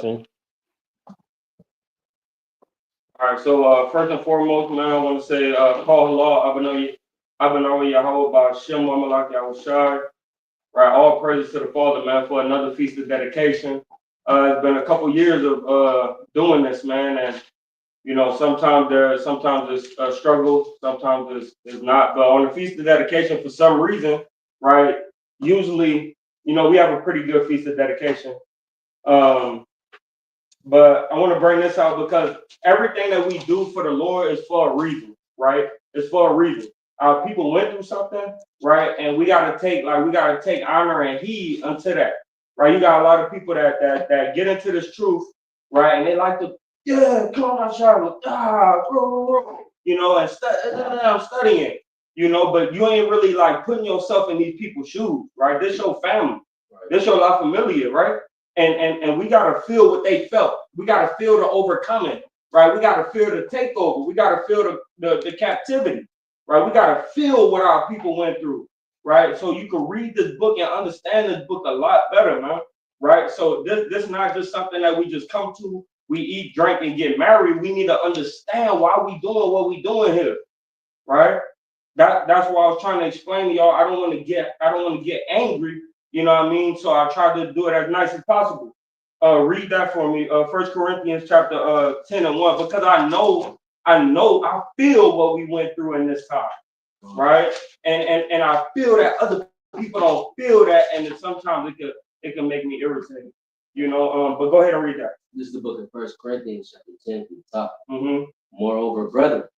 All right, so first and foremost, man, I want to say, call law, I've been over Yahweh by Shem Malak Yahushai. Right, all praises to the Father, man, for another feast of dedication. It's been a couple years of doing this, man, and sometimes it's a struggle, sometimes it's not. But on the feast of dedication, for some reason, right, usually, we have a pretty good feast of dedication. Um, But I want to bring this out because everything that we do for the Lord is for a reason, right? It's for a reason. Our people went through something, right? And we gotta take honor and heed unto that, right? You got a lot of people that get into this truth, right? And they like to, yeah, come on, Charlotte, and I'm studying, but you ain't really like putting yourself in these people's shoes, right? This your family, this your la familia, right? And we gotta feel what they felt. We gotta feel the overcoming, right? We gotta feel the takeover. We gotta feel the captivity, right? We gotta feel what our people went through, right? So you can read this book and understand this book a lot better, man. Right? So this is not just something that we just come to, we eat, drink, and get married. We need to understand why we doing what we doing here, right? That's why I was trying to explain to y'all. I don't want to get angry. You know what I mean? So I try to do it as nice as possible. Read that for me. 1 Corinthians chapter 10:1, because I feel what we went through in this time, right? And I feel that other people don't feel that, and then sometimes it can make me irritated. But go ahead and read that. This is the book of 1 Corinthians chapter 10 from the top. Mm-hmm. Moreover, brother,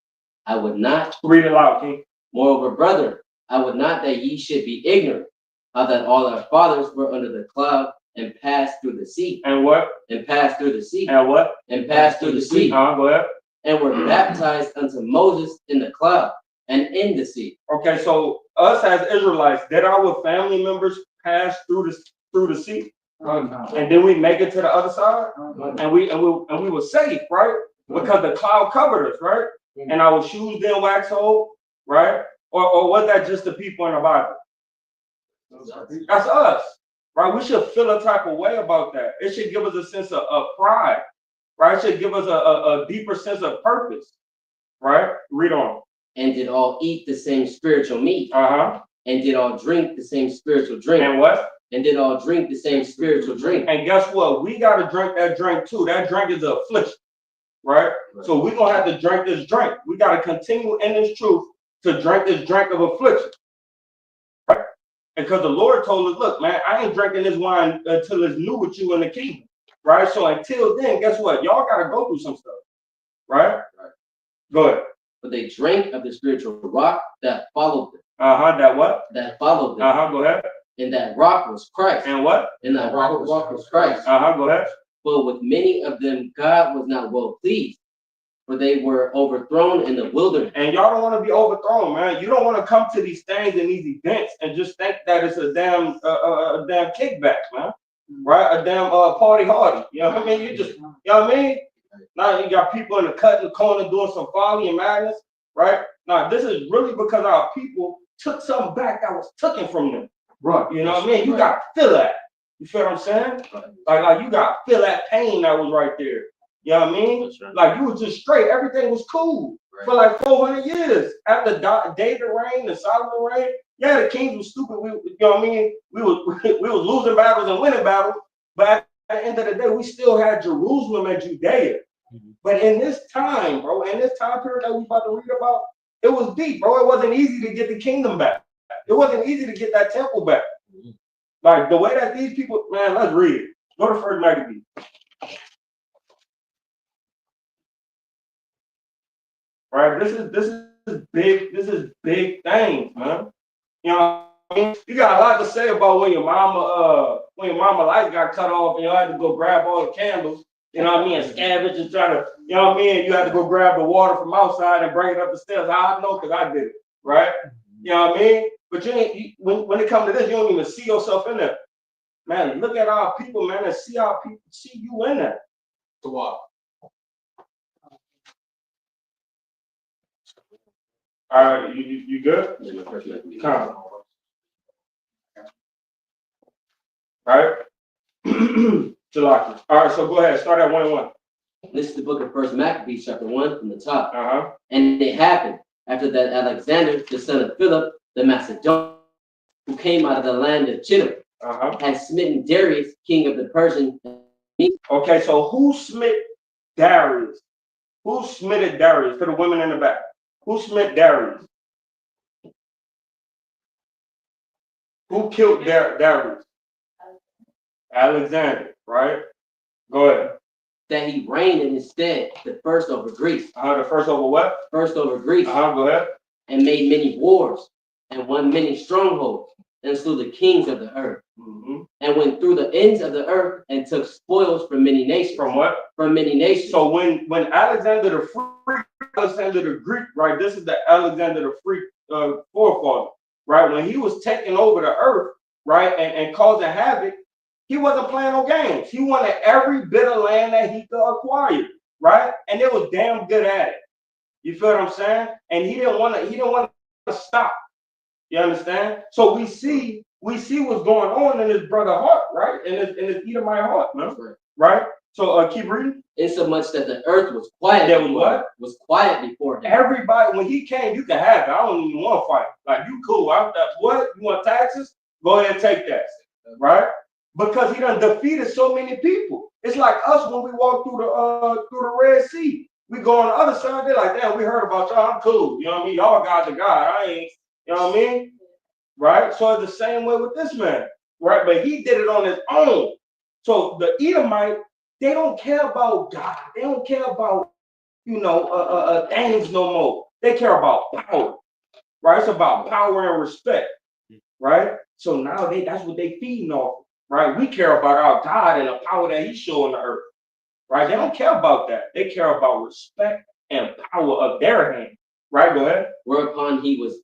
I would not read it loud, King. Moreover, brother, I would not that ye should be ignorant how that all our fathers were under the cloud and passed through the sea. And what? And passed through the sea. And what? And passed through the sea. Go ahead. And were baptized unto Moses in the cloud and in the sea. Okay, so us as Israelites, did our family members pass through the sea? No. And then we make it to the other side? And we were safe, right? Because the cloud covered us, right? And our shoes didn't wax old, right? Or was that just the people in the Bible? That's us, right? We should feel a type of way about that. It should give us a sense of pride, right? It should give us a deeper sense of purpose, right? Read on. And did all eat the same spiritual meat. Uh-huh. And did all drink the same spiritual drink. And what? And did all drink the same spiritual drink. And guess what? We got to drink that drink too. That drink is an affliction, right? So we're going to have to drink this drink. We got to continue in this truth to drink this drink of affliction. Right? Because the Lord told us, look, man, I ain't drinking this wine until it's new with you in the kingdom. Right? So until then, guess what? Y'all got to go through some stuff. Right? Go ahead. But they drank of the spiritual rock that followed them. That what? That followed them. Go ahead. And that rock was Christ. And what? And that rock was Christ. Go ahead. But with many of them, God was not well pleased, for they were overthrown in the wilderness. And y'all don't want to be overthrown, man. You don't want to come to these things and these events and just think that it's a damn kickback, man. Right? A damn party hardy. You know what I mean? You know what I mean? Now you got people in the cut in the corner doing some folly and madness, right? Now this is really because our people took something back that was taken from them. Right. You know what I mean? You got to feel that. You feel what I'm saying? Like you got to feel that pain that was right there. You know what I mean? Right. Like you was just straight. Everything was cool for like 400 years. After David reigned and Solomon reigned, yeah, the kings were stupid. You know what I mean? We was losing battles and winning battles. But at the end of the day, we still had Jerusalem and Judea. Mm-hmm. But in this time, bro, in this time period that we about to read about, it was deep, bro. It wasn't easy to get the kingdom back. It wasn't easy to get that temple back. Mm-hmm. Like the way that these people, man, let's read it. Go to 1 Maccabees. Right, this is big things, man. You know what I mean? You got a lot to say about when your mama lights got cut off and you had to go grab all the candles, you know what I mean, and scavenge and try to, you know what I mean, you had to go grab the water from outside and bring it up the stairs. How I know? Because I did it, right? You know what I mean? But when it comes to this, you don't even see yourself in there. Man, look at our people, man, and see our people, see you in there. To what? All right, you good? Come. All right. Jalaki. All right, so go ahead. Start at 1 and 1. This is the book of First Maccabees, chapter 1, from the top. Uh-huh. And it happened after that Alexander, the son of Philip, the Macedonian, who came out of the land of Chittim, had smitten Darius, king of the Persians. Okay, so who smit Darius? Who smitted Darius? To the women in the back. Who smit Darius? Who killed Darius? Alexander, right? Go ahead. That he reigned in his stead, the first over Greece. The first over what? First over Greece. Go ahead. And made many wars, and won many strongholds, and slew the kings of the earth. And went through the ends of the earth, and took spoils from many nations. From what? From many nations. So when Alexander the Free, Alexander the Greek, right? This is the Alexander the Free forefather, right? When he was taking over the earth, right, and causing havoc, he wasn't playing no games. He wanted every bit of land that he could acquire, right? And they was damn good at it. You feel what I'm saying? And he didn't want to stop. You understand? So we see what's going on in his brother heart, right? In his Edomite heart, man. Right? So keep reading. Insomuch that the earth was quiet. There was what? Was quiet before him. Everybody, when he came, you can have it. I don't even want to fight. Like, you cool. What? You want taxes? Go ahead and take that. Right? Because he done defeated so many people. It's like us when we walk through the Red Sea. We go on the other side, they're like, damn, we heard about y'all. I'm cool. You know what I mean? Y'all God's a God. I ain't, you know what I mean? Right? So it's the same way with this man. Right? But he did it on his own. So the Edomite, they don't care about God. They don't care about, things no more. They care about power. Right? It's about power and respect. Right? So now that's what they feeding off. Right? We care about our God and the power that he's showing the earth. Right? They don't care about that. They care about respect and power of their hand. Right? Go ahead. Whereupon he was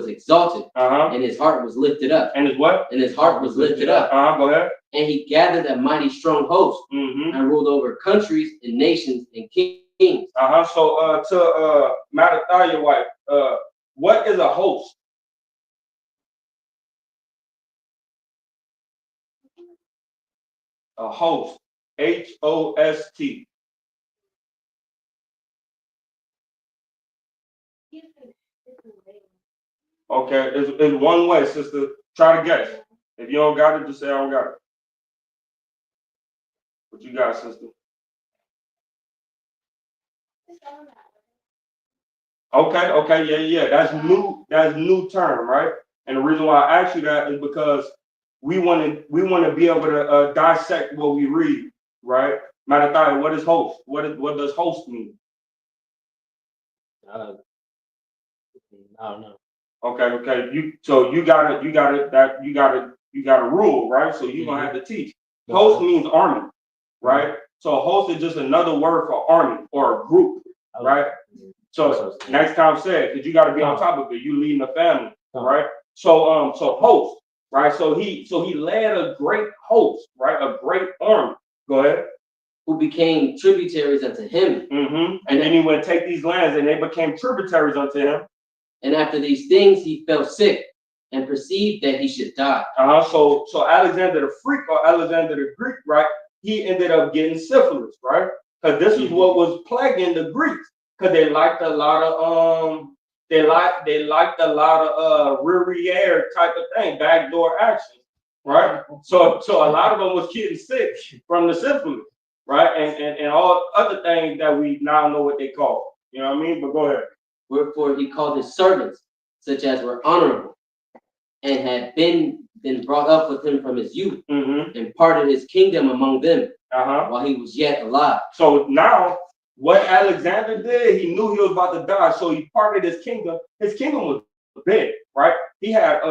exalted, and his heart was lifted up. And his what? And his heart was lifted up. Go ahead. And he gathered a mighty strong host, and ruled over countries and nations and kings. So to Mattathiah wife, what is a host? A host, Host. Okay, it's one way, sister. Try to guess. If you don't got it, just say I don't got it. What you got, sister? Okay, yeah. That's new. That's new term, right? And the reason why I asked you that is because we want to be able to dissect what we read, right? Mattathiah, what is host? What does host mean? I don't know. Okay. You got a rule, right? So you're gonna have to teach. Host means army, right? So host is just another word for army or a group, right? So next time say it, because you got to be on top of it. You leading the family, right? So host, right? So he led a great host, right? A great army. Go ahead. Who became tributaries unto him. And then he went take these lands, and they became tributaries unto him. And after these things, he fell sick and perceived that he should die. So Alexander the Freak or Alexander the Greek, right? He ended up getting syphilis, right? Because this is what was plaguing the Greeks. Because they liked a lot of Riviere type of thing, backdoor action, right? So a lot of them was getting sick from the syphilis, right? And all other things that we now know what they call. You know what I mean? But go ahead. Wherefore he called his servants, such as were honorable, and had been brought up with him from his youth, and parted his kingdom among them while he was yet alive. So now, what Alexander did, he knew he was about to die, so he parted his kingdom. His kingdom was big, right? He had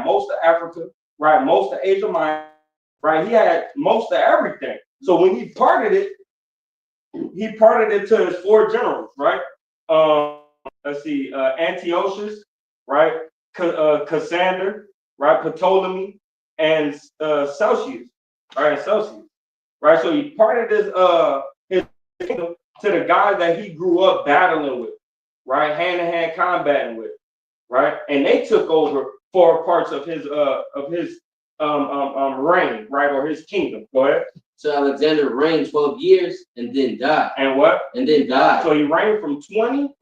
most of Africa, right? Most of Asia Minor, right? He had most of everything. So when he parted it to his 4 generals, right? Let's see, Antiochus, right? Cassander, right? Ptolemy, and Celsius, right? Right? So he parted his kingdom to the guys that he grew up battling with, right? Hand-to-hand combating with, right? And they took over 4 parts of his reign, right, or his kingdom. Go ahead. So Alexander reigned 12 years and then died. And what? And then died. So he reigned from 20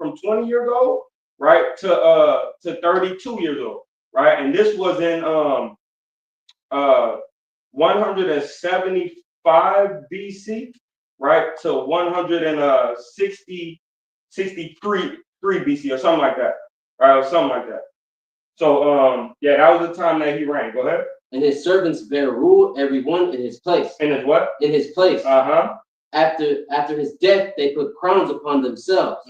years old, right, to 32 years old, right? And this was in 175 BC, right, to 163 BC or something like that, right, or something like that. So yeah, that was the time that he reigned. Go ahead. And his servants bare rule, every one in his place. In his what? In his place. After his death, they put crowns upon themselves.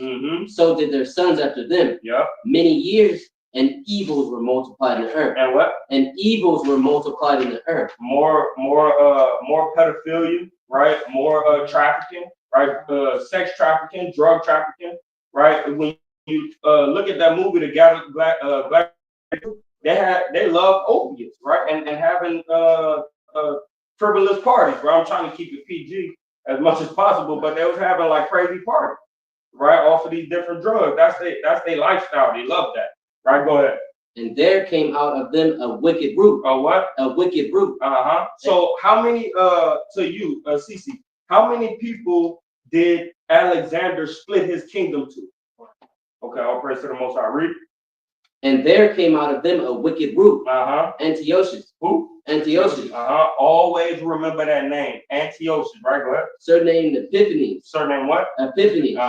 So did their sons after them. Yeah. Many years, and evils were multiplied in the earth. And what? And evils were multiplied in the earth. More pedophilia, right? More trafficking, right? Sex trafficking, drug trafficking, right? When you look at that movie, the Black they love opiates, right? And having frivolous parties, right? I'm trying to keep it PG as much as possible, but they was having like crazy parties, right? Off of these different drugs. That's their lifestyle. They love that. Right, go ahead. And there came out of them a wicked root. A what? A wicked root. So how many to you, Cece, how many people did Alexander split his kingdom to? Okay, all praise to the Most High. Read. And there came out of them a wicked root. Antiochus. Who? Antiochus. Always remember that name. Antiochus, right? Go ahead. Surnamed Epiphanes. Surnamed what? Epiphanes.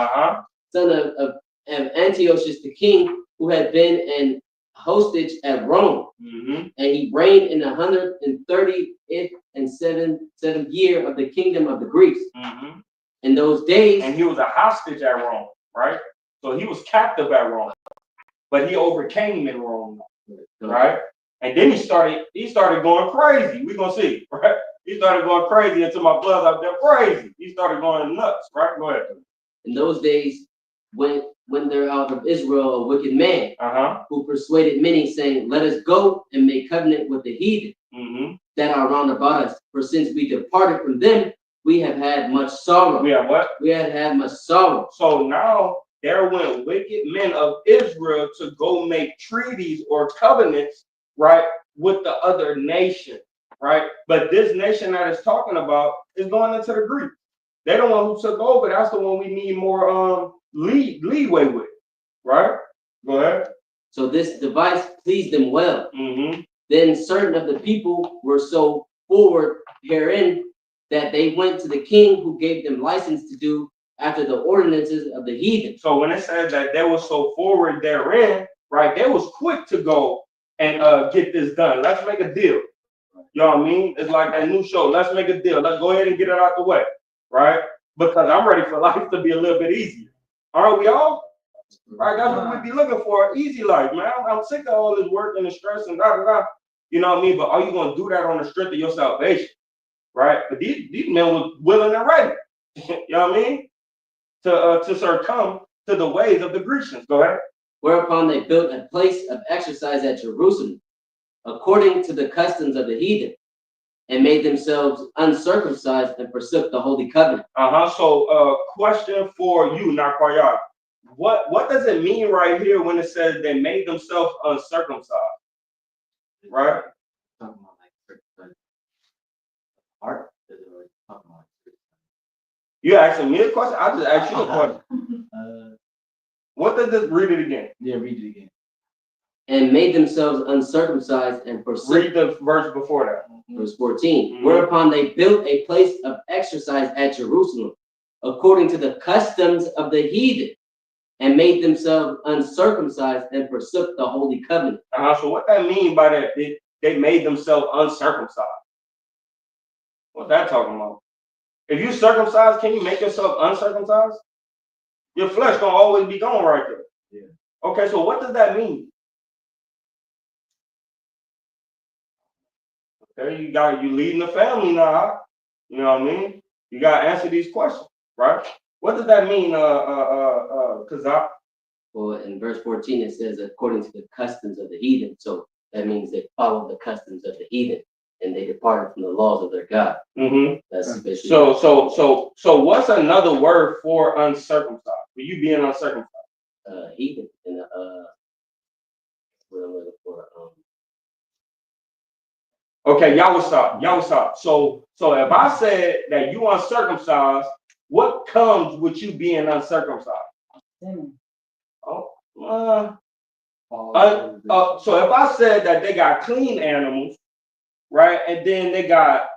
Son of Antiochus the king, who had been an hostage at Rome. And he reigned in 130th and seventh year of the kingdom of the Greeks. In those days. And he was a hostage at Rome, right? So he was captive at Rome. But he overcame in Rome, right? And then he started going crazy. We're gonna see, right? He started going crazy until my blood out there crazy. He started going nuts, right? Go ahead. In those days, when there out of Israel a wicked man who persuaded many, saying, "Let us go and make covenant with the heathen that are round about us. For since we departed from them, we have had much sorrow." We have what? We have had much sorrow. So now there went wicked men of Israel to go make treaties or covenants, right, with the other nation, right? But this nation that it's talking about is going into the Greeks. They're the one who took over. That's the one we need more leeway with, right? Go ahead. So this device pleased them well. Then certain of the people were so forward herein that they went to the king, who gave them license to do after the ordinances of the heathen. So when it said that they were so forward therein, right, they was quick to go and get this done. Let's make a deal. You know what I mean? It's like that new show. Let's make a deal. Let's go ahead and get it out the way, right? Because I'm ready for life to be a little bit easier. Aren't we all? Right? That's what we be looking for. Easy life, man. I'm sick of all this work and the stress and da da da. You know what I mean? But are you going to do that on the strength of your salvation? Right? But these men were willing and ready. You know what I mean? To succumb to the ways of the Grecians. Go ahead. Whereupon they built a place of exercise at Jerusalem, according to the customs of the heathen, and made themselves uncircumcised and forsook the holy covenant. So question for you, Nakwaya. What does it mean right here when it says they made themselves uncircumcised? Right? Talking about like heart. Talking about. You asking me a question? I just asked you a question. What does this? Read it again. Yeah, read it again. And made themselves uncircumcised and forsook. Read the verse before that. Verse 14. Whereupon they built a place of exercise at Jerusalem, according to the customs of the heathen, and made themselves uncircumcised and forsook the holy covenant. So what that mean by that? They made themselves uncircumcised. What's that talking about? If you circumcised, can you make yourself uncircumcised? Your flesh gonna always be gone right there. Yeah. Okay, so what does that mean? Okay, you leading the family now. You know what I mean? You gotta answer these questions, right? What does that mean, Kazak? Well, in verse 14 it says according to the customs of the heathen. So that means they followed the customs of the heathen and they departed from the laws of their God. That's basically so what's another word for uncircumcised? For you being uncircumcised? Heathen and what I'm looking for. Okay, y'all was up. So if I said that you uncircumcised, what comes with you being uncircumcised? Oh, so if I said that they got clean animals, right, and then they got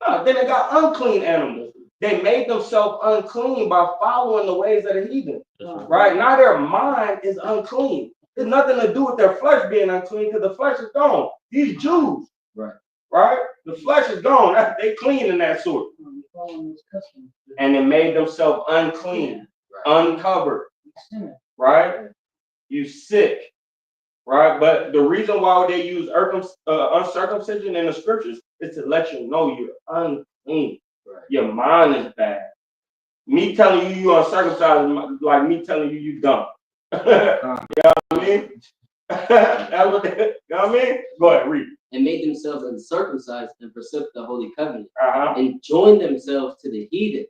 unclean animals. They made themselves unclean by following the ways of the heathen, right? Now their mind is unclean. There's nothing to do with their flesh being unclean because the flesh is gone. These Jews, right? The flesh is gone. They clean in that sort. And they made themselves unclean, uncovered, right? You sick, right? But the reason why they use uncircumcision in the scriptures is to let you know you're unclean. Your mind is bad. Me telling you you're uncircumcised like me telling you dumb. You know what I mean? That's what you know what I mean? Go ahead, read. And made themselves uncircumcised and forsook the holy covenant, and joined themselves to the heathen,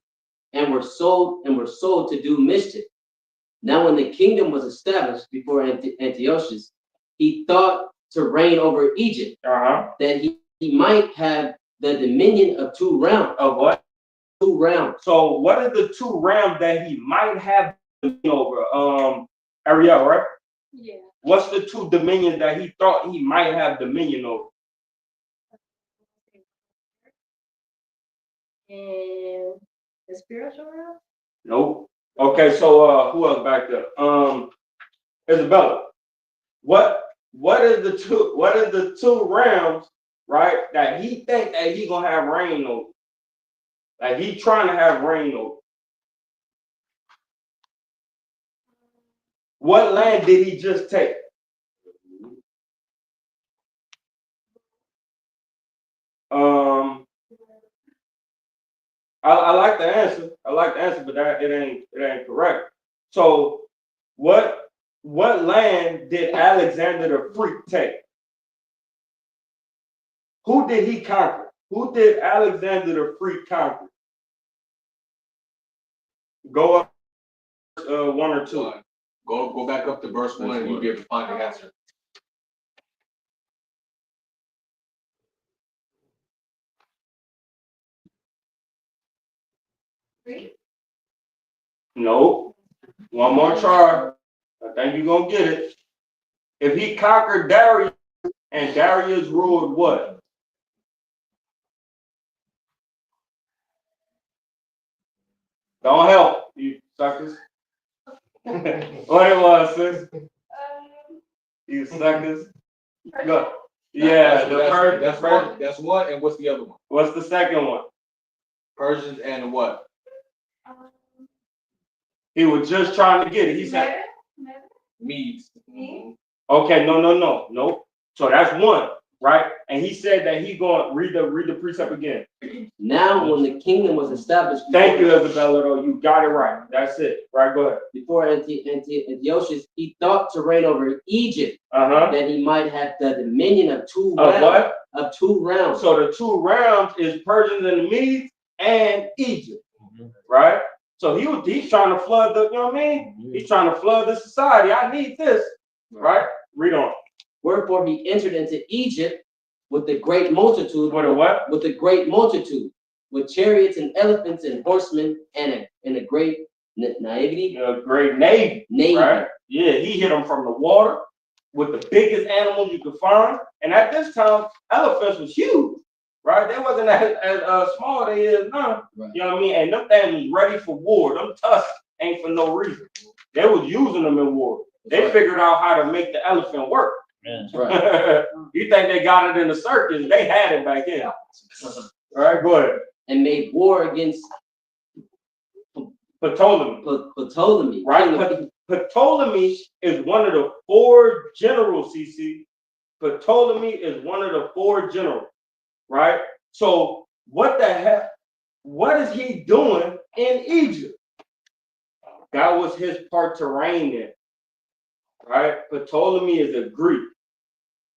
and were sold to do mischief. Now, when the kingdom was established before Antiochus, he thought to reign over Egypt, that he might have the dominion of 2 realms. Of what? 2 realms. So, what is the 2 realms that he might have dominion over? Ariel, right? Yeah. What's the 2 dominions that he thought he might have dominion over? And the spiritual realm? Nope. Okay, so who else back there? Isabella. What is the two realms, right, that he think that he gonna have reign over? Like he trying to have reign over. What land did he just take? I like the answer. But it ain't correct. So what land did Alexander the Freak take? Who did he conquer? Who did Alexander the Freak conquer? Go up 1 or 2. Go back up to verse 1 and you'll be able to find the answer. No. One more try. I think you're gonna get it. If he conquered Darius and Darius ruled what? Don't help, you suckers. What it was, sis? You suckers. Go. Yeah, that's one. And what's the other one? What's the second one? Persians and what? He was just trying to get it. He said Medes. okay, no. So that's 1, right? And he said that he going read the precept again. Now, when the kingdom was established, Thank you, Isabella. Though you got it right. That's it. Right. Go ahead. Before Antiochus, he thought to reign over Egypt, that he might have the dominion of 2 realms. Of what? Of 2 realms. So the 2 realms is Persians and the Medes and Egypt, right? So he's trying to flood the, you know what I mean? He's trying to flood the society. I need this, right? Read on. Wherefore he entered into Egypt with the great multitude. With a what? With a great multitude, with chariots and elephants and horsemen and a great naivety. A great navy. Right? Yeah, he hit them from the water with the biggest animals you could find. And at this time, elephants was huge, right? They wasn't as small as they is now. Right. You know what I mean? And them things was ready for war. Them tusks ain't for no reason. They was using them in war. They figured out how to make the elephant work. That's right. You think they got it in the circus? They had it back then. All right, go ahead. And made war against Ptolemy. Right? Ptolemy is one of the 4 generals, CC. Ptolemy is one of the 4 generals, right? So what the heck? What is he doing in Egypt? That was his part to reign in, right? Ptolemy is a Greek,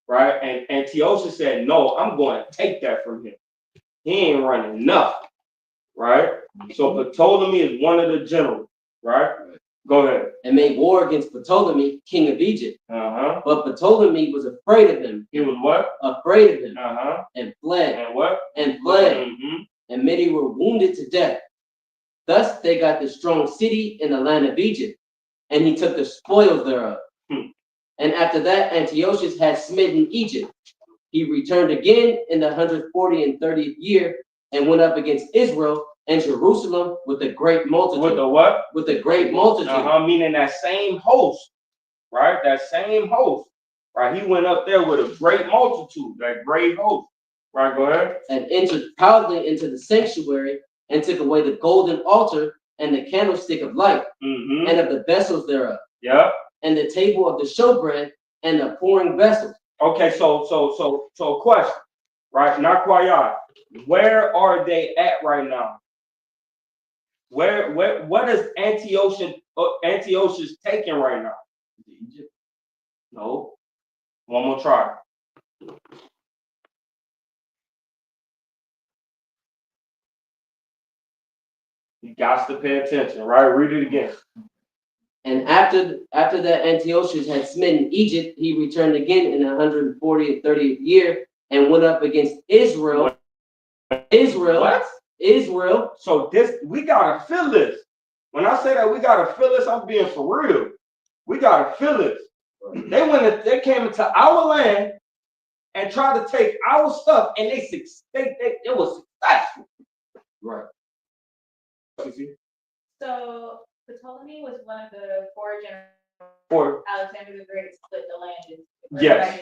right? And Antiochus said, no, I'm going to take that from him. He ain't running nothing, right? So Ptolemy is one of the generals, right? Go ahead. And made war against Ptolemy, king of Egypt. Uh-huh. But Ptolemy was afraid of him. He was what? Afraid of him. Uh-huh. And fled. And what? And fled. Mm-hmm. And many were wounded to death. Thus they got the strong city in the land of Egypt, and he took the spoils thereof. And after that, Antiochus had smitten Egypt. He returned again in the 130th year and went up against Israel and Jerusalem with a great multitude. With the what? With a great multitude. Meaning that same host, right? That same host, right? He went up there with a great multitude, that great host. Right, go ahead. And entered proudly into the sanctuary and took away the golden altar and the candlestick of light and of the vessels thereof. Yeah. And the table of the showbread and the pouring vessels. Okay, so question, right? Not K.O.Y. Where are they at right now? What is Antiochus taking right now? Egypt. No. One more try. You got to pay attention, right? Read it again. And after that Antiochus had smitten Egypt, he returned again in the 130th year and went up against Israel. What? Israel. So we gotta feel this. When I say that we gotta feel this, I'm being for real. We gotta feel this. They came into our land and tried to take our stuff, and it was successful. Right. So Ptolemy was one of the four generals. Alexander the Great split the land. Yes.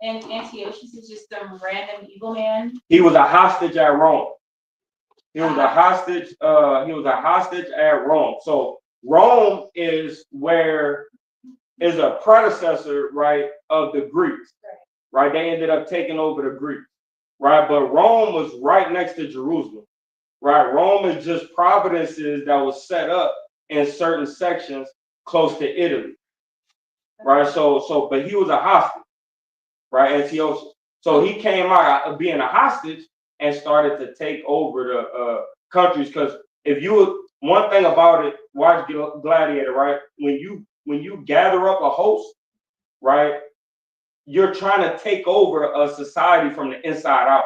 And Antiochus is just some random evil man. He was a hostage at Rome. He was a hostage. He was a hostage at Rome. So Rome is a predecessor, right, of the Greeks. Right. They ended up taking over the Greeks. Right. But Rome was right next to Jerusalem. Right. Rome is just provinces that was set up in certain sections close to Italy. Right. But he was a hostage. Right. Antiochus. So he came out of being a hostage and started to take over the countries. Because one thing about it, watch Gladiator, right? When you gather up a host, right, you're trying to take over a society from the inside out.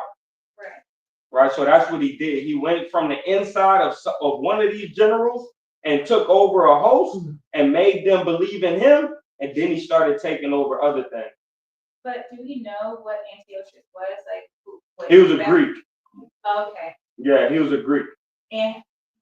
Right. So that's what he did. He went from the inside of one of these generals and took over a host and made them believe in him. And then he started taking over other things. But do we know what Antiochus was? He was a Greek. Okay. Yeah, he was a Greek. And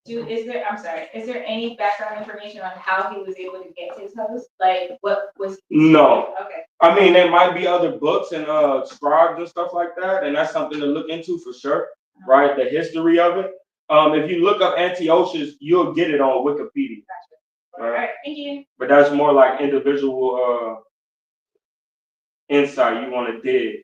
is there any background information on how he was able to get his host? Like what was No. Okay. I mean, there might be other books and scribes and stuff like that, and that's something to look into for sure, right? The history of it. If you look up Antiochus, you'll get it on Wikipedia. Gotcha. All right, thank you. But that's more like individual insight you want to dig,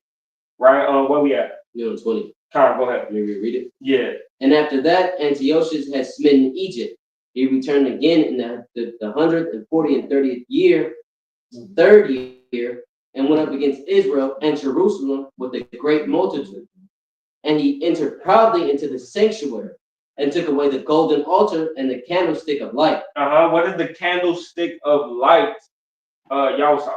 right? Where we at? You're on 20. Kyle, go ahead. Let me read it. Yeah. And after that, Antiochus had smitten Egypt. He returned again in the 130th year, third year, and went up against Israel and Jerusalem with a great multitude. And he entered proudly into the sanctuary and took away the golden altar and the candlestick of light. What is the candlestick of light, Yawsa?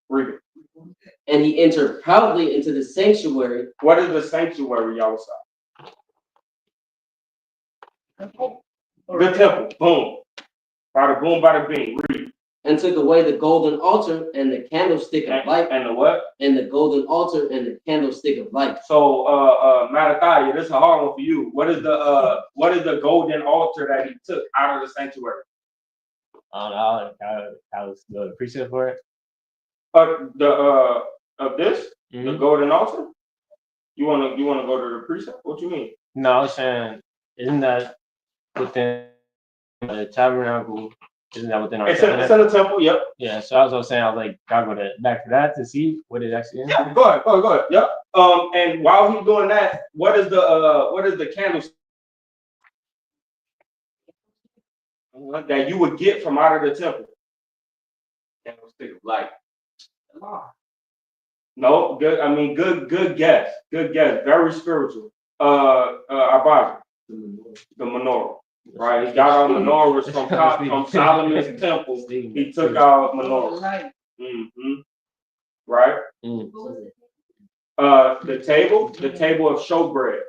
Read it. And he entered proudly into the sanctuary. What is the sanctuary, Yawsa? The temple. Boom. Bada boom, bada bing. Read. And took away the golden altar and the candlestick of light. And the what? And the golden altar and the candlestick of light. So, Mattathias, this is a hard one for you. What is the golden altar that he took out of the sanctuary? I was the precept for it. Of this, the golden altar. You wanna go to the precept? What you mean? No, I was saying, isn't that within the tabernacle? Isn't that within our it's in the temple? Yep. Yeah. So I was also saying, I was like, gotta go back to that to see what it actually is. Yeah. Go ahead. Yep. And while he's doing that, what is the candlestick that you would get from out of the temple? Candlestick of light. No, good. I mean, good guess. Good guess. Very spiritual. Abaji. The menorah. Right, he got our menorahs from Solomon's temple. He took our menorah. Right. The table of showbread.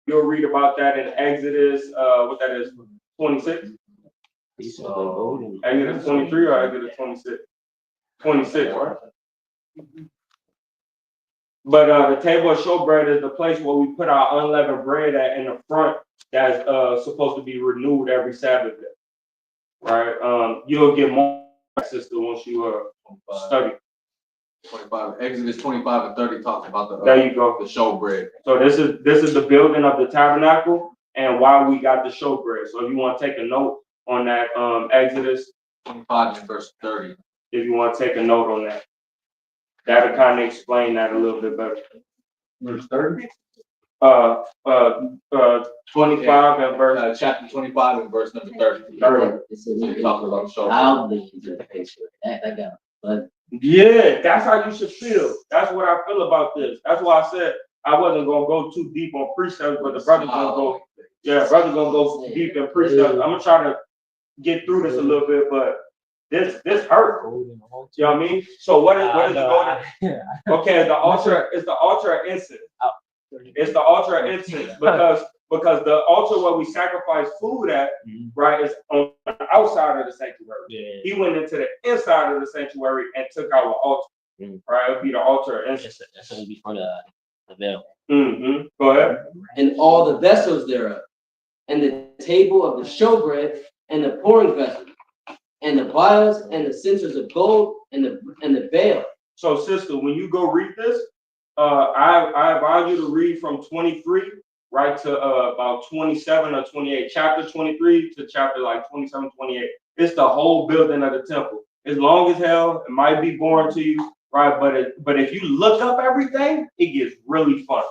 You'll read about that in Exodus. What that is, 26. Exodus 23 or Exodus 26. 26, right? But the table of showbread is the place where we put our unleavened bread at in the front. That's supposed to be renewed every Sabbath day, right? You'll get more, sister, once you study. 25, Exodus 25 and 30 talks about the There you go. The showbread. So this is the building of the tabernacle and why we got the showbread. So if you want to take a note on that, Exodus 25 and verse 30. If you want to take a note on that, that'll kind of explain that a little bit better. Verse 30. 25 and verse chapter 25 and verse number 30. 30. Talking about showbread. Loudly into the face. That got. But yeah, that's how you should feel. That's what I feel about this. That's why I said I wasn't gonna go too deep on precepts, but the brother's gonna go. Yeah, brother's gonna go deep in precepts. I'm gonna try to get through this a little bit, but this hurt. You know what I mean? So what is the golden? Okay, the altar is the altar of incense. It's the altar of incense because the altar where we sacrifice food at, right, is on the outside of the sanctuary. Yeah. He went into the inside of the sanctuary and took our altar. Right, it would be the altar of incense. That's gonna be for the veil. Go ahead. And all the vessels thereof, and the table of the showbread, and the pouring vessel, and the vials, and the censers of gold, and the veil. So, sister, when you go read this, I advise you to read from 23 right to about 27 or 28. Chapter 23 to chapter like 27, 28. It's the whole building of the temple. It's long as hell. It might be boring to you, right? But if you look up everything, it gets really fun.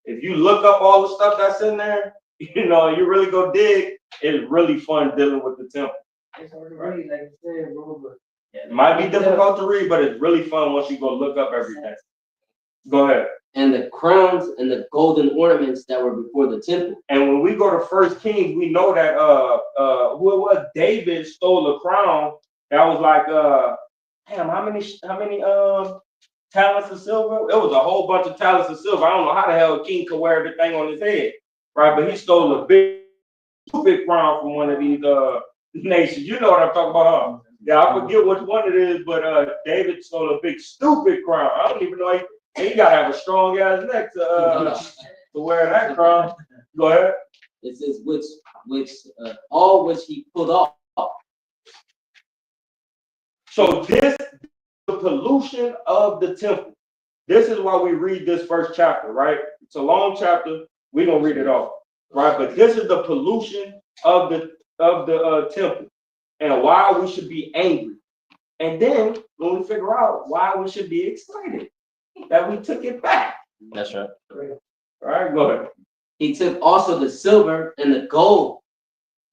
If you look up all the stuff that's in there, you know, you really go dig, it's really fun dealing with the temple. It's hard to read, like you said, bro, but it might be difficult to read, but it's really fun once you go look up everything. Go ahead. And the crowns and the golden ornaments that were before the temple. And when we go to 1 Kings, we know that who it was, David stole a crown that was like damn, how many talents of silver? It was a whole bunch of talents of silver. I don't know how the hell King could wear everything on his head, right? But he stole a big stupid crown from one of these nations. You know what I'm talking about, huh? Yeah, I forget which one it is, but David stole a big stupid crown. I don't even know. He gotta have a strong ass neck to wear that crown. Go ahead. It says all which he pulled off. So this is the pollution of the temple. This is why we read this first chapter, right? It's a long chapter. We're gonna read it all, right? But this is the pollution of the temple and why we should be angry. And then when we figure out why we should be excited that we took it back. That's right. All right, go ahead. He took also the silver and the gold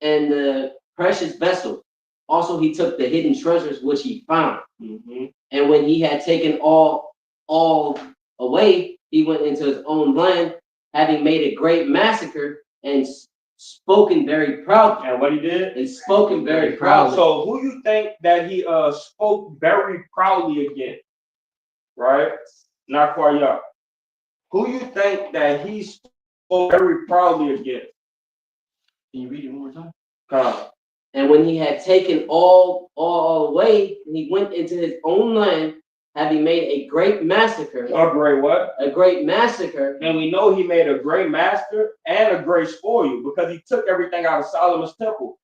and the precious vessels. Also, he took the hidden treasures which he found. And when he had taken all away, he went into his own land, having made a great massacre and spoken very proudly. And what he did? And spoken very proudly. So who you think that he spoke very proudly against? Right? Not quite young. Who you think that he spoke very proudly against? can you read it one more time? And when he had taken all away, he went into his own land, having made a great massacre. A great what? A great massacre. And we know he made a great master and a great spoil because he took everything out of Solomon's temple.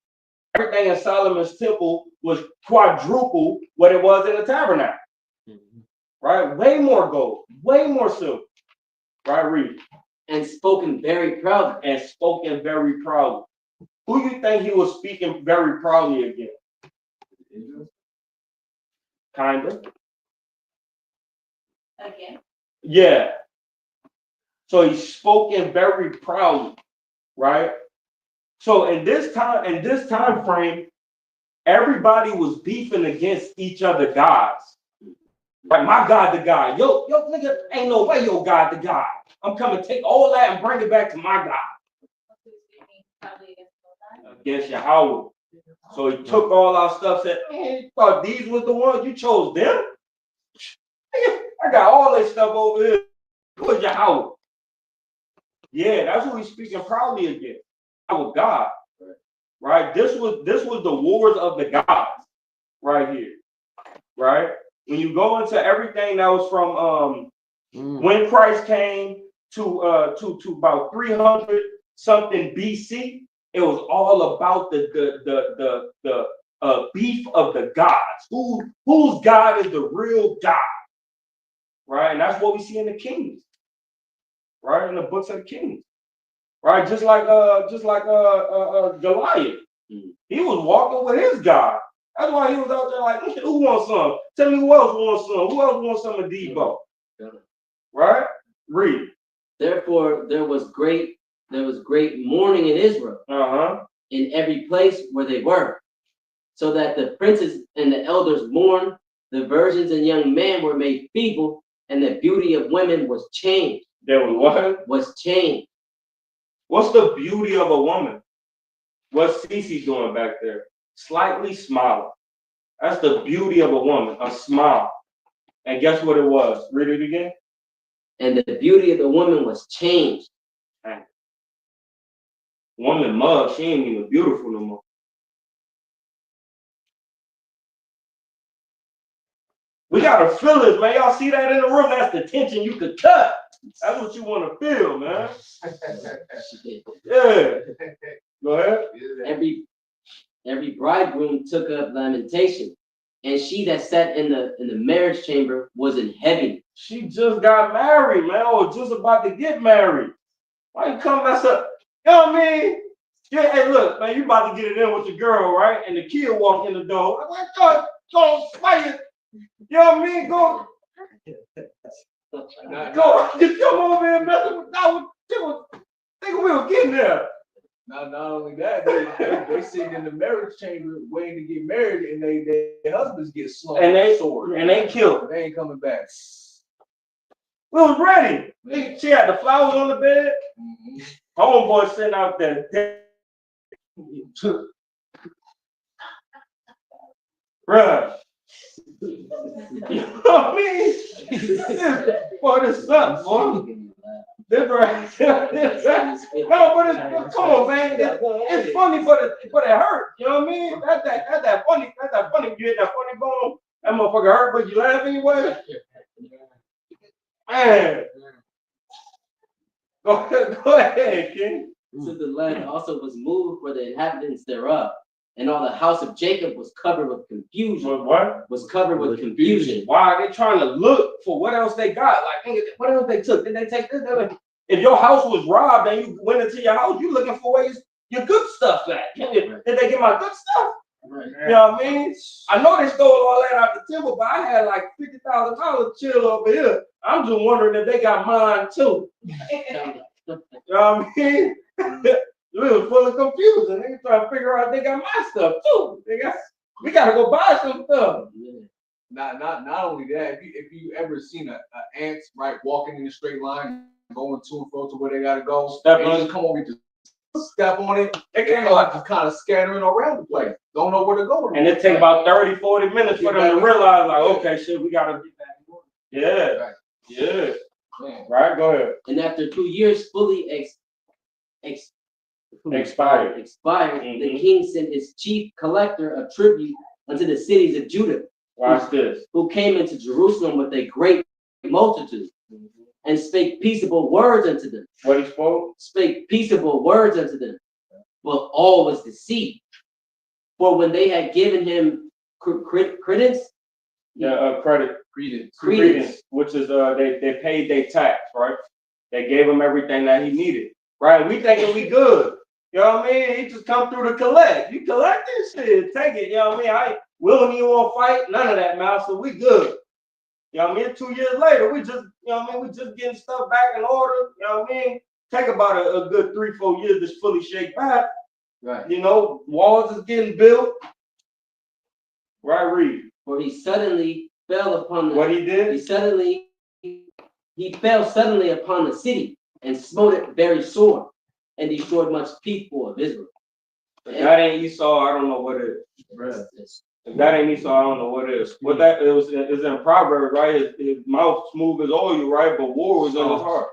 Everything in Solomon's temple was quadruple what it was in the tabernacle. Right? Way more gold, way more silver. Right? Read. And spoken very proudly. And spoken very proudly. Who you think he was speaking very proudly against? Kinda. Again. Yeah. So he's spoken very proudly, right? So in this time frame, everybody was beefing against each other gods. Like, my God, the God. Yo, nigga, ain't no way your God, the God. I'm coming to take all that and bring it back to my God. Probably against the Most High. against Yahweh. So he took all our stuff, said, man, you thought these was the ones you chose them? I got all this stuff over here. Who's Yahweh? Yeah, that's who he's speaking proudly against. Our God. Right? This was the wars of the gods right here. Right? When you go into everything that was from when Christ came to about 300 something BC, it was all about the beef of the gods. Whose God is the real God? Right? And that's what we see in the Kings. Right? In the books of the Kings. Right? Just like Goliath. He was walking with his God. That's why he was out there like, who wants some? Tell me who else wants some? Who else wants some of Debo? Right? Read. Therefore, there was great mourning in Israel, in every place where they were, so that the princes and the elders mourned, the virgins and young men were made feeble, and the beauty of women was changed. There was what? Was changed. What's the beauty of a woman? What's Cece doing back there? Slightly smiling. That's the beauty of a woman, a smile. And guess what it was? Read it again. And the beauty of the woman was changed. Dang. Woman mug, she ain't even beautiful no more. We gotta feel it, man. Y'all see that in the room? That's the tension you could cut. That's what you want to feel, man. Yeah. Go ahead. Every bridegroom took up lamentation, and she that sat in the marriage chamber was in heaviness. She just got married, man, or just about to get married. Why you come mess up? You know what I mean? Yeah, hey, look, man, you about to get it in with your girl, right? And the kid walk in the door. I'm like, go, why you know what I mean? Go, come over here and mess with that. Think we were getting there. Not only that, they sitting in the marriage chamber waiting to get married, and their husbands get slung and they sword. killed. They ain't coming back. We was ready. She had the flowers on the bed. Homeboy sitting out there. Bruh. You know what I mean? Boy, this sucks, boy. This right. No, but come on, man. It's funny, but it hurt. You know what I mean? That's that funny. You hit that funny bone. That motherfucker hurt, but you laugh anyway. Man. Go ahead, King. So the land also was moved for the inhabitants thereof, and all the house of Jacob was covered with confusion. What? Was covered with confusion. Why are they trying to look for what else they got? Like, what else they took? Did they take this? If your house was robbed and you went into your house, you looking for ways your good stuff at. Did they get my good stuff? Right. You know what I mean? I know they stole all that out the temple, but I had like $50,000 chill over here. I'm just wondering if they got mine too. You know what I mean? We was full of confusion. They trying to figure out they got my stuff too. We gotta go buy some stuff. Not only that, if you ever seen a ants right walking in a straight line, going to and fro to where they gotta go, Step and on just come over, just step on it, they can like just kind of scattering around the place. Don't know where to go. And it take about 30-40 minutes for them to realize, like, okay, shit, we gotta get back. Yeah. Right. Yeah. Right, go ahead. And after 2 years fully expired, the king sent his chief collector of tribute unto the cities of Judah. Watch this. Who came into Jerusalem with a great multitude, and spake peaceable words unto them. What he spoke? Spake peaceable words unto them. But all was deceit. For when they had given him credence, which is they paid their tax, right? They gave him everything that he needed, right? We thinking we good. You know what I mean? He just come through to collect. You collect this shit, take it. You know what I mean? We don't even want to fight, none of that, man. So we good. You know what I mean? 2 years later, we just, you know what I mean? We just getting stuff back in order. You know what I mean? Take about a good 3-4 years to fully shake back. Right. You know, walls is getting built. Right, read. For he suddenly fell upon what he did? He fell suddenly upon the city and smote it very sore, and destroyed much people of Israel. If that ain't Esau, I don't know what it is. If that ain't Esau, I don't know what it is. What that is in Proverbs, right? His mouth smooth as oil, right? But war was in his heart.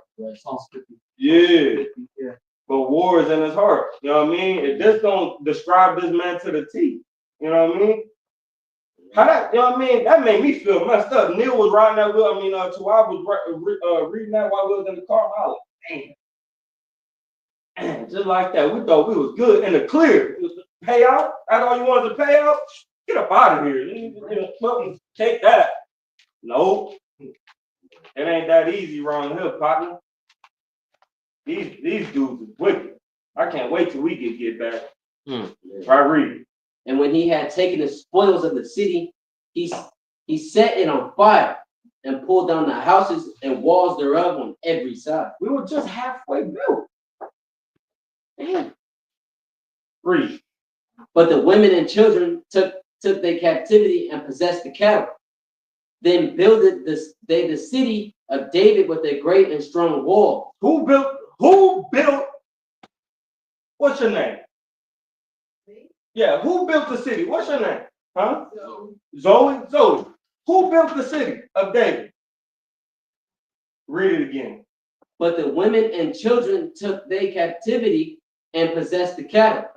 Yeah. But war is in his heart. You know what I mean? If this don't describe this man to the T, you know what I mean? How that, you know what I mean? That made me feel messed up. Neil was riding that wheel. Tawab was reading that while we was in the car. I was like, damn, just like that. We thought we was good in the clear. Pay out? That's all you wanted to pay out? Get up out of here. You take that. No, it ain't that easy around here, partner. These dudes is wicked. I can't wait till we get back. Right, read. And when he had taken the spoils of the city, he set it on fire and pulled down the houses and walls thereof on every side. We were just halfway built. Damn. Read. But the women and children took their captivity and possessed the cattle. Then builded they the city of David with a great and strong wall. Who built? What's your name? Yeah, who built the city? What's your name? Huh? Zoe. Who built the city of David? Read it again. But the women and children took their captivity and possessed the cattle.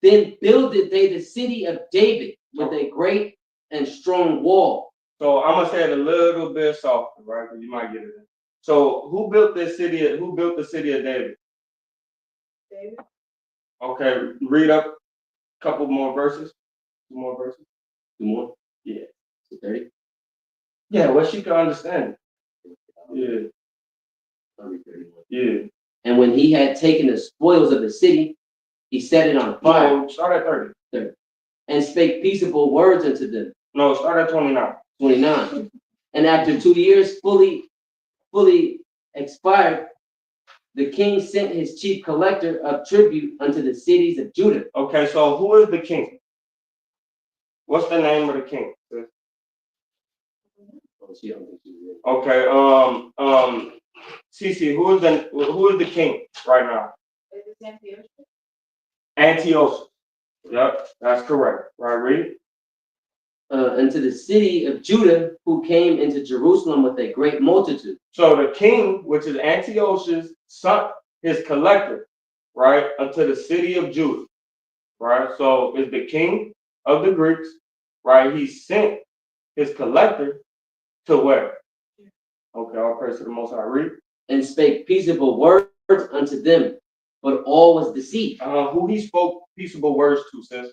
Then builded they the city of David with a great and strong wall. So I'm gonna say it a little bit softer, right? Because you might get it. So who built this city? Who built the city of David? David. Okay, read up a couple more verses. Two more verses. Two more? Yeah. 30? Yeah, well, she can understand it. Yeah. And when he had taken the spoils of the city, he set it on fire. No, start at 30. And spake peaceable words unto them. No, start at 29. 29. And after 2 years fully expired, the king sent his chief collector of tribute unto the cities of Judah. Okay, so who is the king? What's the name of the king? Okay, Cece, who is the king right now? Antiochus. Yep, that's correct. Right, read. Unto the city of Judah, who came into Jerusalem with a great multitude. So the king, which is Antiochus' son, his collector, right, unto the city of Judah, right? So is the king of the Greeks, right? He sent his collector to where? Okay, all praise to the Most High. Read. And spake peaceable words unto them, but all was deceit. Who he spoke peaceable words to, sis?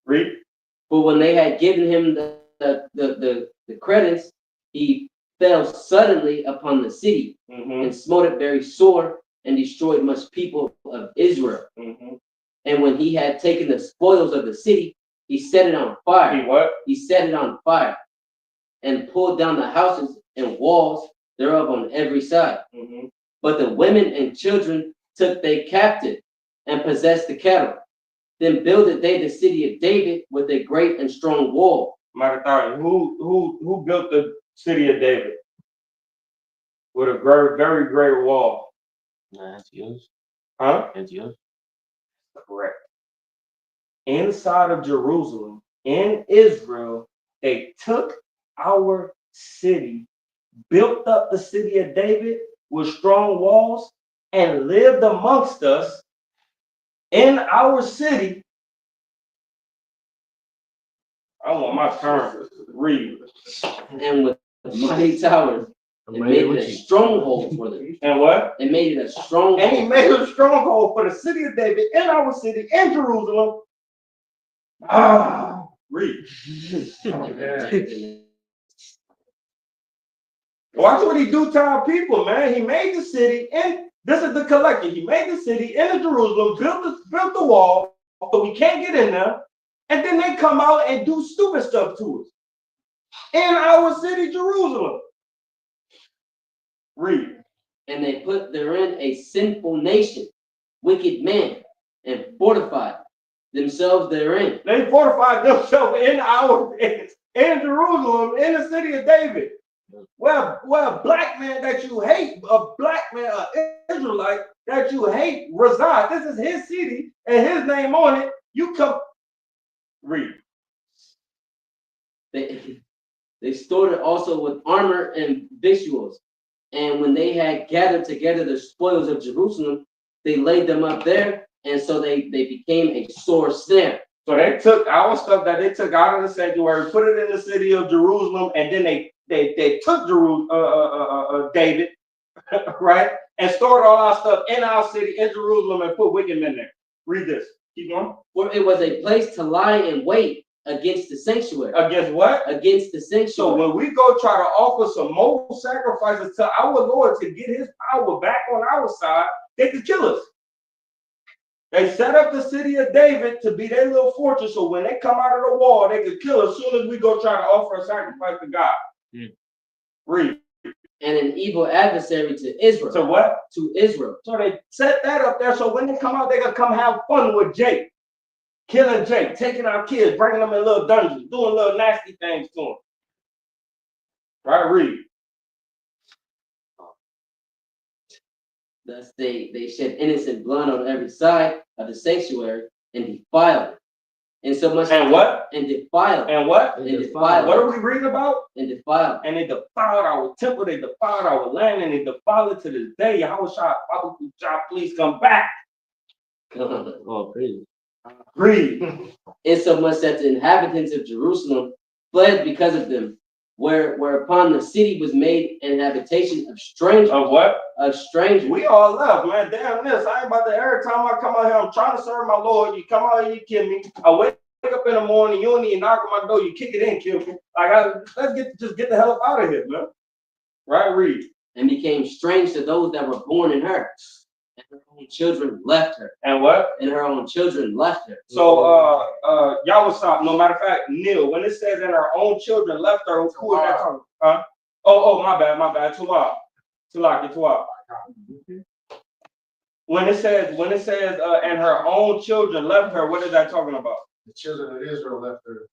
Read. But when they had given him the credits, he fell suddenly upon the city and smote it very sore and destroyed much people of Israel. And when he had taken the spoils of the city, he set it on fire. He set it on fire and pulled down the houses and walls thereof on every side. But the women and children took they captive and possessed the cattle. Then builded they the city of David with a great and strong wall. Who built the city of David with a very, very great wall? Antiochus. Huh? Antiochus. Correct. Inside of Jerusalem, in Israel, they took our city, built up the city of David with strong walls, and lived amongst us in our city. I want my turn to read. And with mighty towers, and made it a stronghold for them. And what? It made it a stronghold. And he made it a stronghold for the city of David in our city in Jerusalem. Read. Watch what he do to our people, man. He made the city, and this is the collector. He made the city in Jerusalem, built the wall, so we can't get in there. And then they come out and do stupid stuff to us in our city, Jerusalem. Read. And they put therein a sinful nation, wicked men, and fortified themselves therein. They fortified themselves in Jerusalem, in the city of David. Well, a black man that you hate, a black man, an Israelite that you hate resides. This is his city and his name on it. You come read. They stored it also with armor and victuals. And when they had gathered together the spoils of Jerusalem, they laid them up there, and so they became a sore snare. So they took our stuff that they took out of the sanctuary, put it in the city of Jerusalem, and then they took David, right, and stored all our stuff in our city in Jerusalem and put wicked men there. Read this. Keep going. For it was a place to lie in wait against the sanctuary. Against what? Against the sanctuary. So when we go try to offer some more sacrifices to our Lord to get his power back on our side, they could kill us. They set up the city of David to be their little fortress, so when they come out of the wall, they could kill us as soon as we go try to offer a sacrifice to God. Read. And an evil adversary to Israel. To what? To Israel. So they set that up there, so when they come out, they gonna come have fun with Jake. Killing Jake, taking our kids, bringing them in little dungeons, doing little nasty things to them. Right, read. Thus they shed innocent blood on every side of the sanctuary and defiled it. And so much. And what? And defiled. And what? And defiled. What are we reading about? And defiled. And they defiled our temple, they defiled our land, and they defiled it to this day. Yahushua, please come back. Oh, crazy. Read. Insomuch that the inhabitants of Jerusalem fled because of them, whereupon the city was made an habitation of strangers. Of what? Of strangers. We all left, man. Damn this. I ain't about to, every time I come out here, I'm trying to serve my Lord. You come out here, you kill me. I wake up in the morning, you don't even knock on my door, you kick it in, kill me. Let's just get the hell up out of here, man. Right, read. And became strange to those that were born in her. And her own children left her. And what? And her own children left her. So y'all was stop. No matter of fact, Neil, when it says and her own children left her, who is that talking? Huh? Oh, my bad. Tulak, get Tulak. When it says and her own children left her, what is that talking about? The children of Israel left her.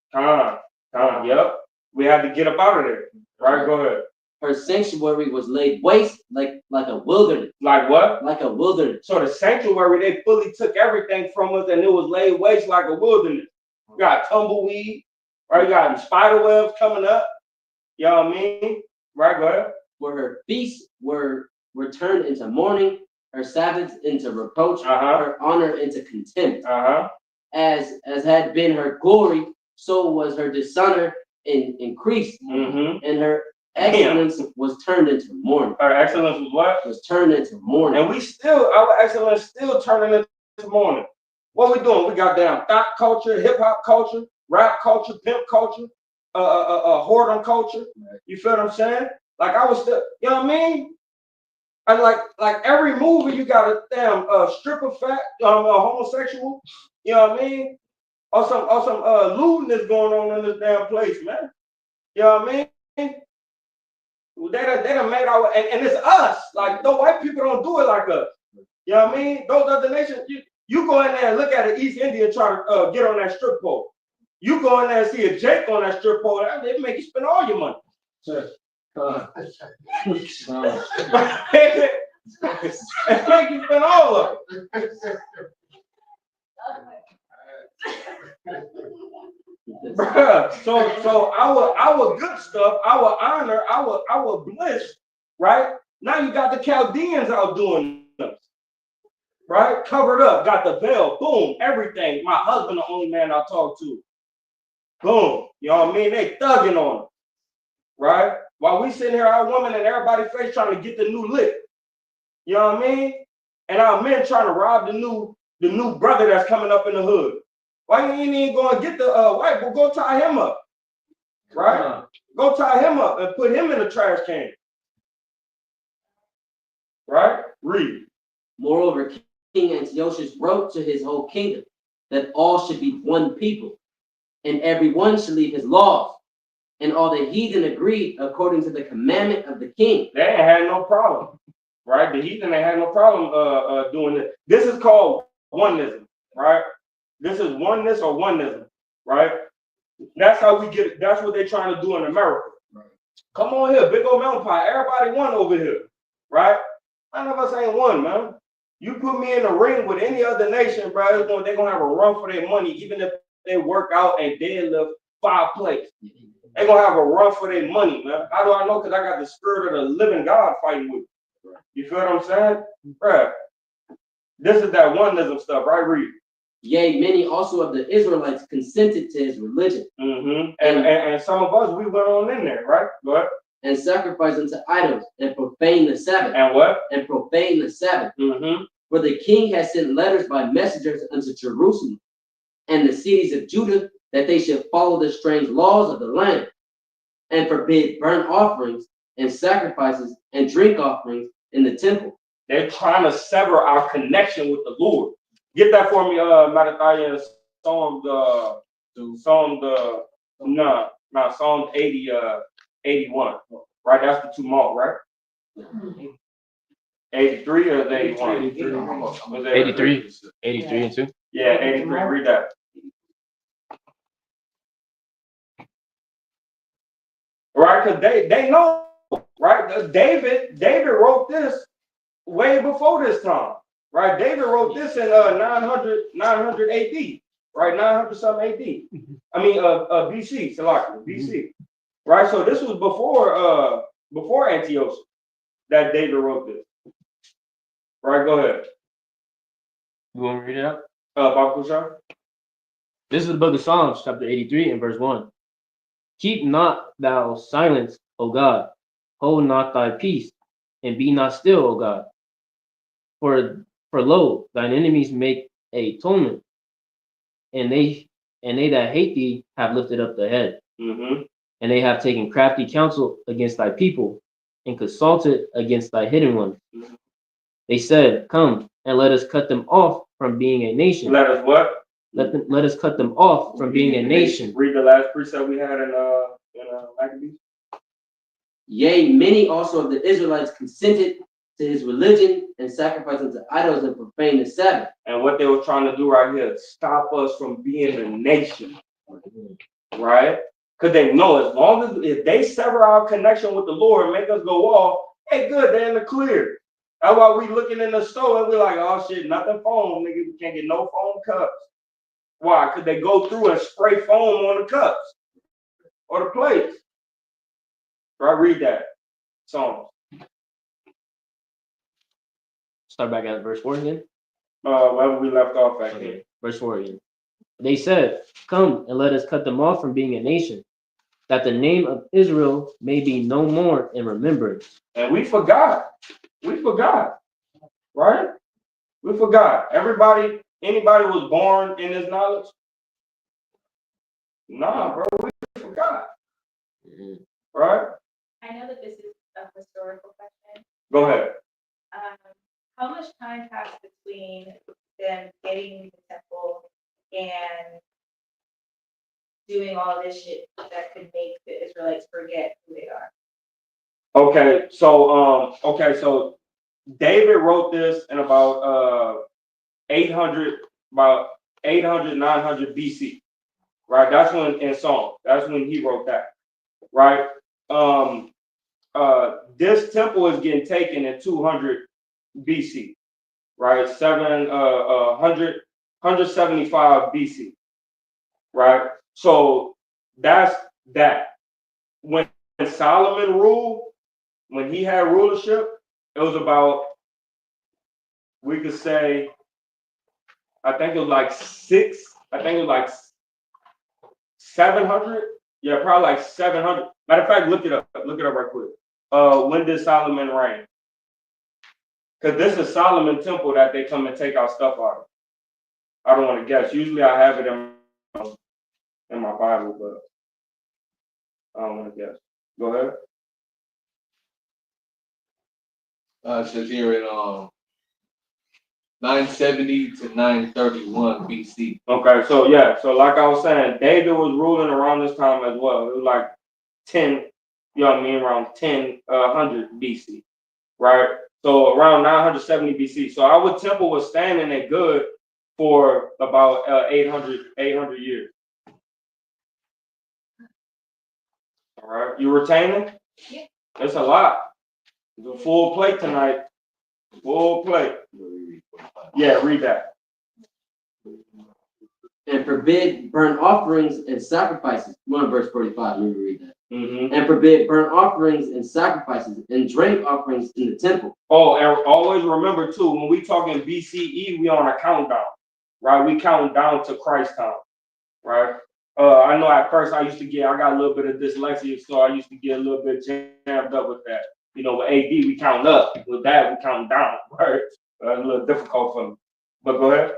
Yep. We had to get up out of there. Right, go ahead. Her sanctuary was laid waste like a wilderness. Like what? Like a wilderness. So the sanctuary, they fully took everything from us and it was laid waste like a wilderness. You got tumbleweed, right? You got spider webs coming up. You know what I mean? Right, go ahead. Where her feasts were turned into mourning, her Sabbaths into reproach, her honor into contempt. As had been her glory, so was her dishonor increased, and her excellence was turned into mourning. Our excellence was what? Was turned into mourning. And our excellence still turning into mourning. What we doing? We got damn thought culture, hip hop culture, rap culture, pimp culture, whoredom culture. You feel what I'm saying? Like I was still, you know what I mean? And like every movie, you got a damn stripper fat, homosexual. You know what I mean? Or some lewdness going on in this damn place, man. You know what I mean? They done made our, and it's us. Like, the white people don't do it like us. You know what I mean? Those other nations, you go in there and look at an East Indian trying to get on that strip pole. You go in there and see a Jake on that strip pole, it make you spend all your money. It make you spend all of it. So our good stuff, our honor, our bliss, right? Now you got the Chaldeans out doing this, right? Covered up, got the veil, boom, everything. My husband, the only man I talk to. Boom, you know what I mean? They thugging on them, right? While we sitting here, our woman and everybody face trying to get the new lick. You know what I mean? And our men trying to rob the new brother that's coming up in the hood. Why you ain't even going to get the white boy? Go tie him up, right? Go tie him up and put him in the trash can, right? Read. Moreover, King Antiochus wrote to his whole kingdom that all should be one people, and every one should leave his laws. And all the heathen agreed according to the commandment of the king. They ain't had no problem, right? The heathen ain't had no problem doing this. This is called oneism, right? This is oneness or oneism, right? That's how we get it. That's what they're trying to do in America. Right. Come on here, big old mountain pie. Everybody won over here, right? None of us ain't won, man. You put me in the ring with any other nation, bro, they're gonna have a run for their money, even if they work out and deadlift 5 plates. They're gonna have a run for their money, man. How do I know? Because I got the spirit of the living God fighting with me. You feel what I'm saying? Bro, this is that oneism stuff, right? Read. Yea, many also of the Israelites consented to his religion. Mm-hmm. And some of us, we went on in there, right? Go ahead. And sacrificed unto idols, and profaned the Sabbath. And what? And profaned the Sabbath. Mm-hmm. For the king had sent letters by messengers unto Jerusalem and the cities of Judah, that they should follow the strange laws of the land, and forbid burnt offerings and sacrifices and drink offerings in the temple. They're trying to sever our connection with the Lord. Get that for me, Mattathiah, Psalm 80, 81. Right, that's the tumult, right? 83 or 81? 83. 83 and 2. Yeah, 83. Read that. Right, because they know, right? David wrote this way before this time, right? David wrote this in 900 AD, right? 900 something AD. I mean, BC, Salaki, BC, right? So this was before Antiochus that David wrote this, right? Go ahead. You want me to read it out? Bakusha. This is the book of Psalms, chapter 83 and verse 1. Keep not thou silence, O God. Hold not thy peace, and be not still, O God. For lo, thine enemies make a atonement, and they that hate thee have lifted up the head. Mm-hmm. And they have taken crafty counsel against thy people, and consulted against thy hidden ones. Mm-hmm. They said, Come, and let us cut them off from being a nation. Let us what? Let us cut them off from being a nation. Read the last precept we had in Maccabees. Yea, many also of the Israelites consented to his religion and sacrificed unto idols and profaned the Sabbath. And what they were trying to do right here, stop us from being a nation, right? Because they know as long as if they sever our connection with the Lord and make us go off, hey, good, they're in the clear. That's why we looking in the store and we're like, oh shit, nothing foam, nigga. We can't get no foam cups. Why? Because they go through and spray foam on the cups or the plates. Right? Read that song. Start back at verse 4 again. Wherever we left off at here. Verse 4 again. They said, Come and let us cut them off from being a nation, that the name of Israel may be no more in remembrance. And we forgot. We forgot. Right? We forgot. Anybody was born in this knowledge? Nah, bro, we forgot. Mm-hmm. Right? I know that this is a historical question. Go ahead. How much time passed between them getting the temple and doing all this shit that could make the Israelites forget who they are? Okay, so David wrote this in about 900 BC, right? That's when in Psalm. That's when he wrote that, right? This temple is getting taken in 200 BC, right? 175 BC, right? So that's that. When Solomon ruled, when he had rulership, it was about, we could say, I think it was like 700. Yeah, probably like 700. Matter of fact, look it up right quick. When did Solomon reign? Because this is Solomon temple that they come and take our stuff out of. I don't want to guess. Usually I have it in my Bible, but I don't want to guess. Go ahead. It says here in 970 to 931 BC. Okay, so like I was saying, David was ruling around this time as well. It was like 10, you know what I mean, around 100 BC, right? So around 970 BC. So our temple was standing there good for about 800 years. All right, you retaining? Yeah. It's a lot. It's a full plate tonight. Full plate. Yeah, read that. And forbid burnt offerings and sacrifices. We're on verse 45. Let me read that. Mm-hmm. And forbid burnt offerings and sacrifices and drink offerings in the temple. Oh, and always remember too, when we talking BCE, we on a countdown, right? We counting down to Christ time, right? I know at first I got a little bit of dyslexia, so I used to get a little bit jammed up with that. You know, with AD, we count up. With that, we count down, right? A little difficult for me. But go ahead.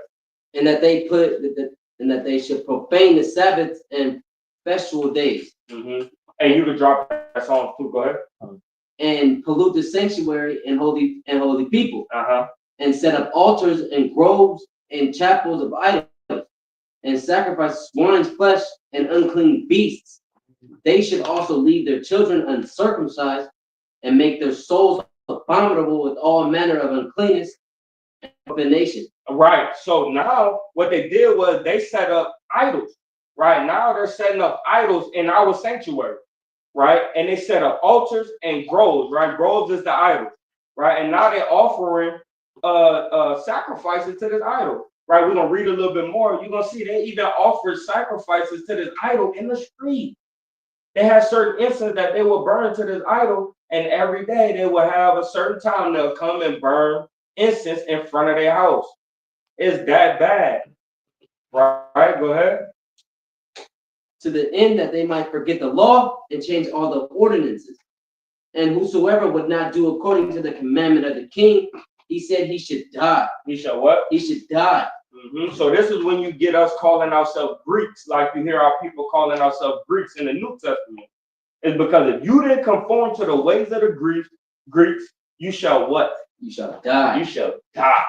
And that they should profane the Sabbaths and festival days. Mm-hmm. Hey, you could drop that song too. Go ahead. And pollute the sanctuary and holy people. Uh-huh. And set up altars and groves and chapels of idols, and sacrifice swine's flesh and unclean beasts. They should also leave their children uncircumcised and make their souls abominable with all manner of uncleanness and profanation. Right. So now what they did was they set up idols. Right now they're setting up idols in our sanctuary. Right. And they set up altars and groves. Right. Groves is the idol. Right. And now they're offering sacrifices to this idol. Right. We're gonna read a little bit more. You're gonna see they even offer sacrifices to this idol in the street. They had certain incense that they will burn to this idol, and every day they will have a certain time they'll come and burn incense in front of their house. It's that bad. Right? Go ahead. To the end that they might forget the law and change all the ordinances. And whosoever would not do according to the commandment of the king, he said he should die. He should what? He should die. Mm-hmm. So this is when you get us calling ourselves Greeks, like you hear our people calling ourselves Greeks in the New Testament. It's because if you didn't conform to the ways of the Greeks, you shall what? You shall die. You shall die.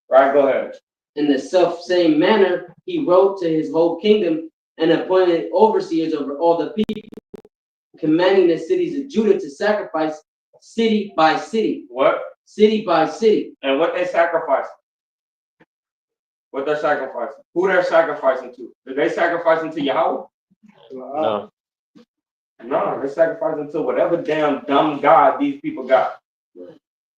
Right? Go ahead. In the self same manner, he wrote to his whole kingdom and appointed overseers over all the people, commanding the cities of Judah to sacrifice city by city. What? City by city. And what they sacrificing? What they're sacrificing? Who they're sacrificing to? Did they sacrificing to Yahweh? No. No, they're sacrificing to whatever damn dumb god these people got.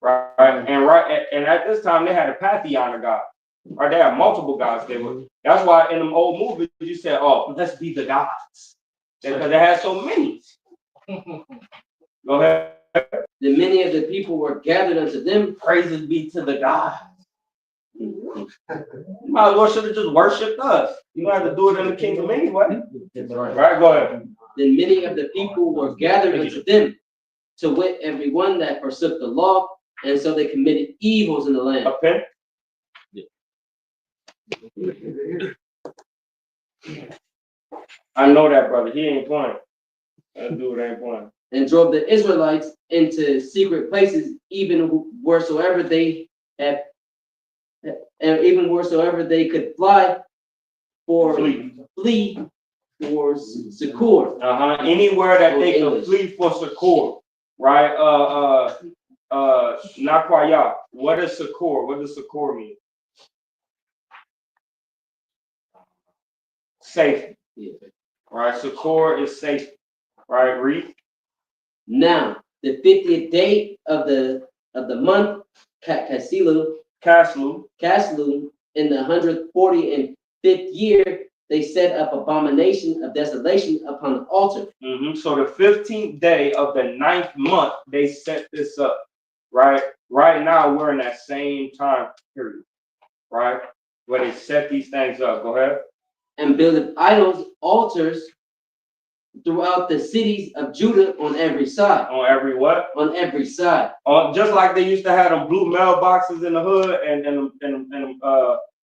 Right. And at this time they had a pantheon of God. Right, they had multiple gods. That's why in them old movies you said, "Oh, let's be the gods," because they had so many. Go ahead. Then many of the people were gathered unto them. Praises be to the gods. You might as well should have just worshipped us. You don't have to do it in the kingdom anyway. Right, go ahead. Then many of the people were gathered unto them, to wit, everyone that forsook the law, and so they committed evils in the land. Okay. I know that brother. He ain't playing. That dude ain't playing. And drove the Israelites into secret places, even wheresoever they had, and even wheresoever they could fly flee for succor. Anywhere that they could flee for succor. Right? Not quite y'all. What is succor? What does succor mean? Safety. Yeah. Right? Succor is safety. Right? Read. Now, the 50th day of the month, Caslu, in the 145th year, they set up abomination of desolation upon the altar. Mm-hmm. So the 15th day of the 9th month, they set this up. Right? Right now, we're in that same time period. Right? Where they set these things up. Go ahead. And builded idols, altars throughout the cities of Judah on every side. On every what? On every side. Just like they used to have them blue mailboxes in the hood and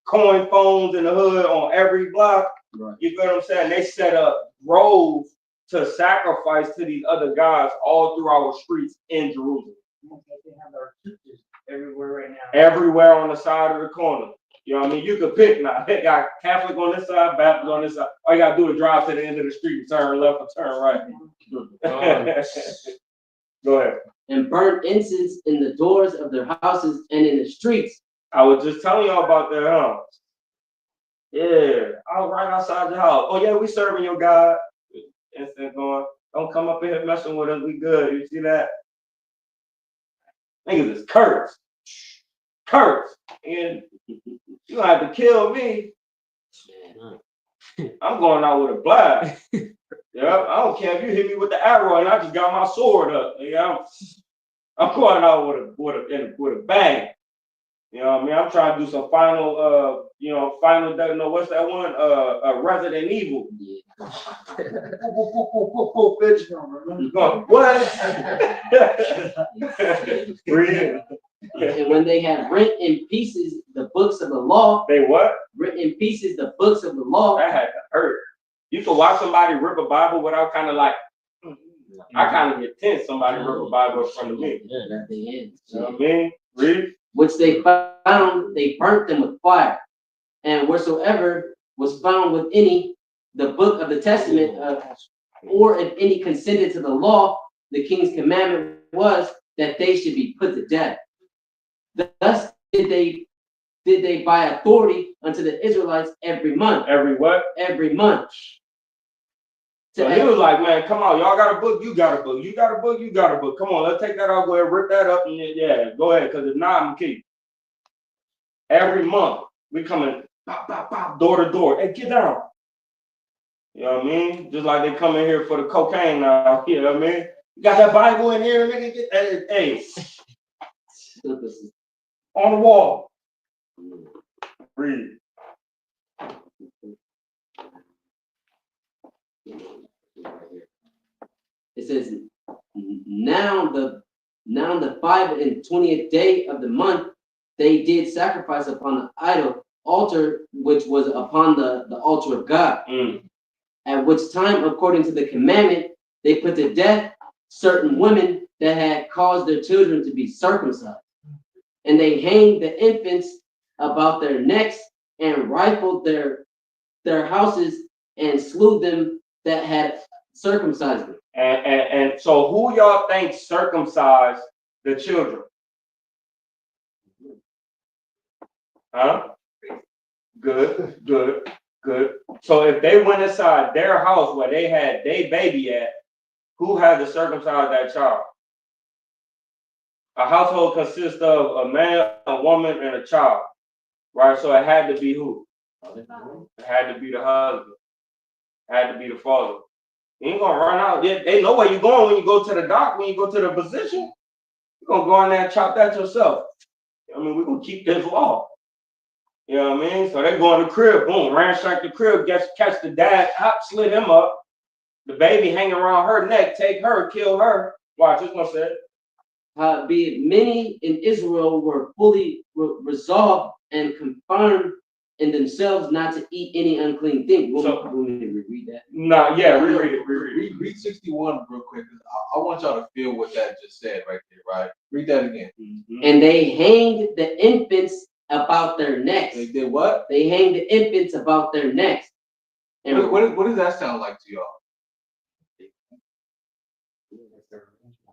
coin phones in the hood on every block. Right. You know what I'm saying? They set up groves to sacrifice to these other gods all through our streets in Jerusalem. They have our churches everywhere right now. Everywhere on the side of the corner. You know what I mean? You could pick now. They got Catholic on this side, Baptist on this side. All you got to do is drive to the end of the street and turn left or turn right. Go ahead. And burnt incense in the doors of their houses and in the streets. I was just telling y'all about that, huh? Yeah, I was right outside the house. Oh, yeah, we serving your God. Incense going. Don't come up in here messing with us. We good. You see that? Niggas is cursed. Cursed. And you gonna have to kill me. I'm going out with a blast. Yeah, I don't care if you hit me with the arrow and I just got my sword up. Yeah, I'm going out with a bang. You know what I mean? I'm trying to do some final, what's that one? Resident Evil. Yeah. Bitch. What? And when they had rent in pieces the books of the law. They what? Rent in pieces the books of the law. That had to hurt. You can watch somebody rip a Bible without kind of like, I kind of get tense. Somebody rip a Bible in front of me. Yeah, that's the end. You know what I mean? Read. Which they found, they burnt them with fire. And wheresoever was found with any, the book of the testament, or if any consented to the law, the king's commandment was that they should be put to death. Thus did they by authority unto the Israelites every month. Every what? Every month. So he was like, man, come on, y'all got a book, you got a book, you got a book, you got a book. Come on, let's take that out, go ahead, rip that up, and yeah, go ahead, because if not, I'm gonna keep. Every month, we coming pop, pop, pop, door to door. Hey, get down. You know what I mean? Just like they come in here for the cocaine now. You know what I mean? You got that Bible in here, nigga? Hey. On the wall. Read. It says, now the 25th day of the month, they did sacrifice upon the idol altar, which was upon the altar of God. At which time, according to the commandment, they put to death certain women that had caused their children to be circumcised. And they hanged the infants about their necks and rifled their houses and slew them that had circumcised them. And so who y'all think circumcised the children? Huh? Good. So if they went inside their house where they had their baby at, who had to circumcise that child? A household consists of a man, a woman, and a child, right? So it had to be who? It had to be the husband. It had to be the father. You ain't gonna run out. They know where you're going when you go to the dock, when you go to the position. You're gonna go in there and chop that yourself. I mean, we're gonna keep this law. You know what I mean? So they go in the crib, boom, ransack the crib, catch the dad, slit him up. The baby hanging around her neck, take her, kill her. Watch, this one said. Be it many in Israel were fully resolved and confirmed in themselves not to eat any unclean thing. Want me to reread that? No, yeah, reread it. Read 61 real quick. I want y'all to feel what that just said right there, right? Read that again. And they hanged the infants about their necks. They did what? They hanged the infants about their necks. And what does that sound like to y'all?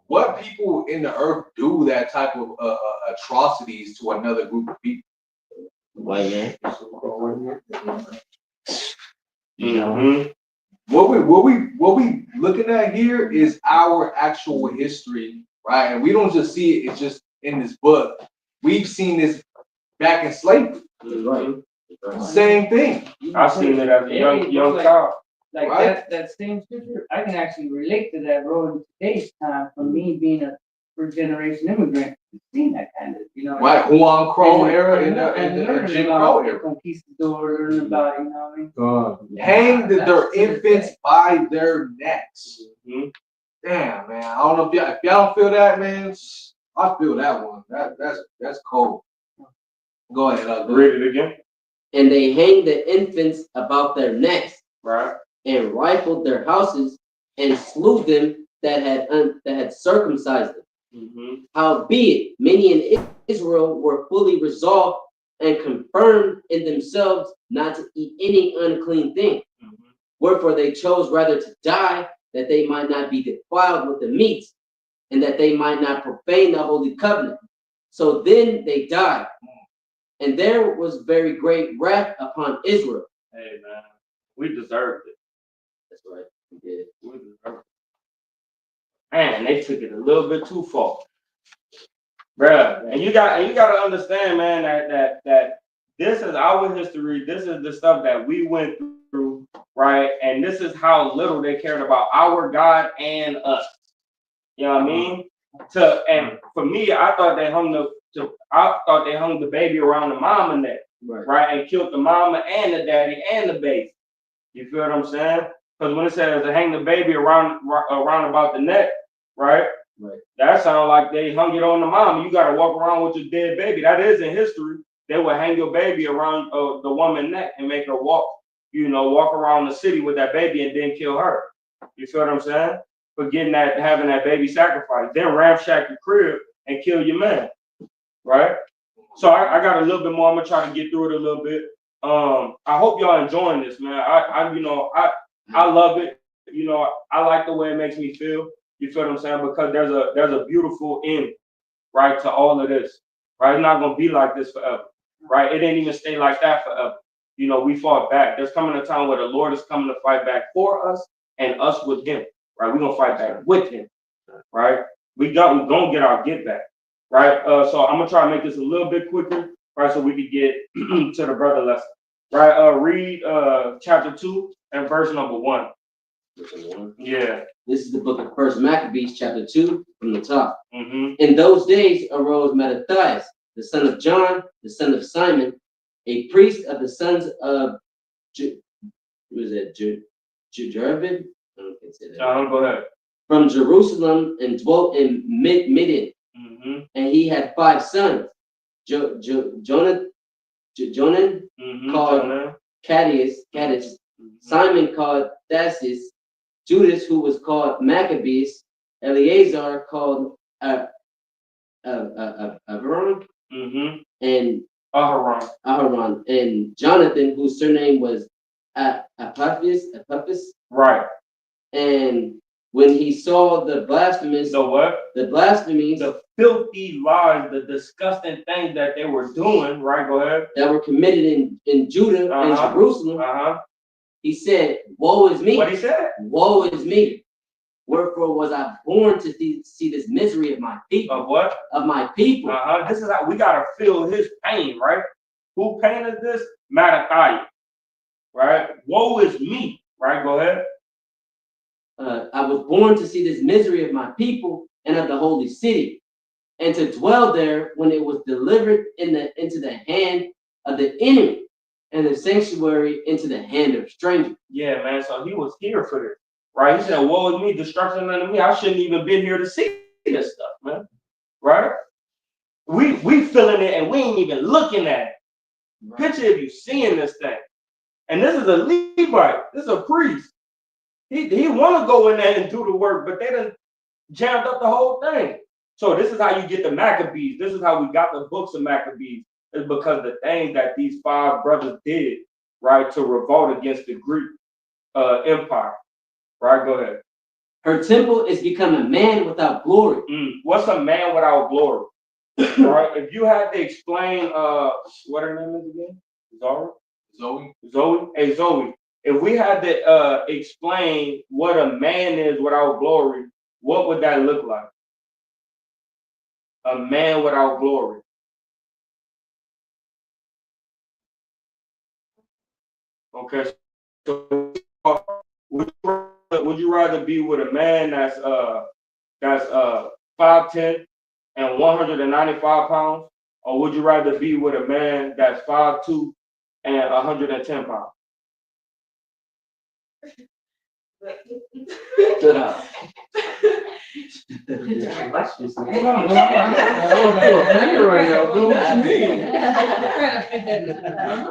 What people in the earth do that type of atrocities to another group of people? White man. What we looking at here is our actual history, right? And we don't just see it; it's just in this book. We've seen this back in slavery. Right. Same thing. I seen it as a young child. Like right? that same scripture, I can actually relate to that road in today's time from me being a first generation immigrant. Seen that kind of, Right, Juan Crow era and the Jim Crow era. Conquistador, learning about, what I mean? Hanged their infants by their necks. Damn, man. I don't know if y'all don't feel that, man. I feel that one. That's cold. Go ahead. Read it again. And they hanged the infants about their necks. Right. And rifled their houses and slew them that had circumcised them. Howbeit, many in Israel were fully resolved and confirmed in themselves not to eat any unclean thing. Wherefore they chose rather to die, that they might not be defiled with the meats, and that they might not profane the holy covenant. So then they died, and there was very great wrath upon Israel. Hey man, we deserved it. That's right. We did. We deserved it. Man, they took it a little bit too far. Bruh, and you gotta understand, man, that this is our history. This is the stuff that we went through, right? And this is how little they cared about our God and us. You know what I mean? And for me, I thought they hung the baby around the mama neck, right? And killed the mama and the daddy and the baby. You feel what I'm saying? Because when it says to hang the baby around about the neck, right? Right. That sounds like they hung it on the mom. You got to walk around with your dead baby. That is in history. They would hang your baby around the woman's neck and make her walk around the city with that baby and then kill her. You feel what I'm saying? For having that baby sacrificed. Then ramshack your crib and kill your man. Right? So I got a little bit more. I'm gonna try to get through it a little bit. I hope y'all enjoying this, man. I love it. You know, I like the way it makes me feel. You feel what I'm saying? Because there's a beautiful end, right, to all of this. Right? It's not gonna be like this forever. Right? It didn't even stay like that forever. You know, we fought back. There's coming a time where the Lord is coming to fight back for us and us with him. Right? We're gonna fight back with him. Right? We're gonna get our get back. Right? So I'm gonna try to make this a little bit quicker, right? So we could get to the brother lesson. Right? Read chapter 2 and verse number 1. Yeah. This is the book of First Maccabees, chapter 2, from the top. Mm-hmm. In those days arose Mattathias, the son of John, the son of Simon, a priest of the sons of Jerbid. I don't think say that. Go ahead. From Jerusalem and dwelt in Midian. Mm-hmm. And he had 5 sons. Jonan, called Cadius, Simon called Thassis, Judas, who was called Maccabees, Eleazar called Aharon, and Aharon, and Jonathan, whose surname was Apaphis. Right. And when he saw the blasphemies, the blasphemies, the filthy lies, the disgusting things that they were doing, right? Go ahead. That were committed in Judah and Jerusalem. He said, "Woe is me!" What he said? Woe is me! Wherefore was I born to see this misery of my people? Of what? Of my people. This is how we gotta feel his pain, right? Who pain is this? Mattathias, right? Woe is me, right? Go ahead. I was born to see this misery of my people and of the holy city, and to dwell there when it was delivered into the hand of the enemy, and the sanctuary into the hand of strangers. Yeah, man. So he was here for this, right? He said, "Woe is me, destruction unto me. I shouldn't even been here to see this stuff, man." Right? We feeling it and we ain't even looking at it. Right. Picture if you seeing this thing, and this is a Levite. This is a priest. He want to go in there and do the work, but they done jammed up the whole thing. So this is how you get the Maccabees. This is how we got the books of Maccabees. Is because the things that these 5 brothers did, right, to revolt against the Greek empire. Right, go ahead. Her temple is become a man without glory. What's a man without glory? Right. If you had to explain, what her name is again? Zoe. Hey, Zoe. If we had to explain what a man is without glory, what would that look like? A man without glory. Okay. So would you rather be with a man that's 5'10" and 195 pounds, or would you rather be with a man that's 5'2" and 110 pounds?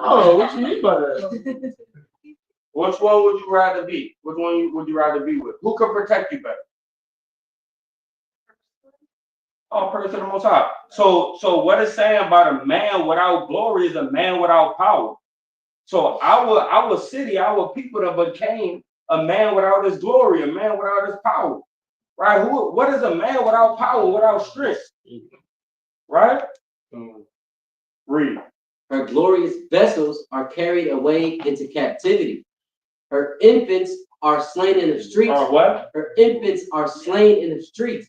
Oh, what you mean by that? Which one would you rather be? Which one would you rather be with? Who could protect you better? Oh, praise to the Most High. So what it's saying about a man without glory is a man without power. So our city, our people that became a man without his glory, a man without his power. Right? What is a man without power, without strength? Right? Read. Her glorious vessels are carried away into captivity. Her infants are slain in the streets. Or what? Her infants are slain in the streets.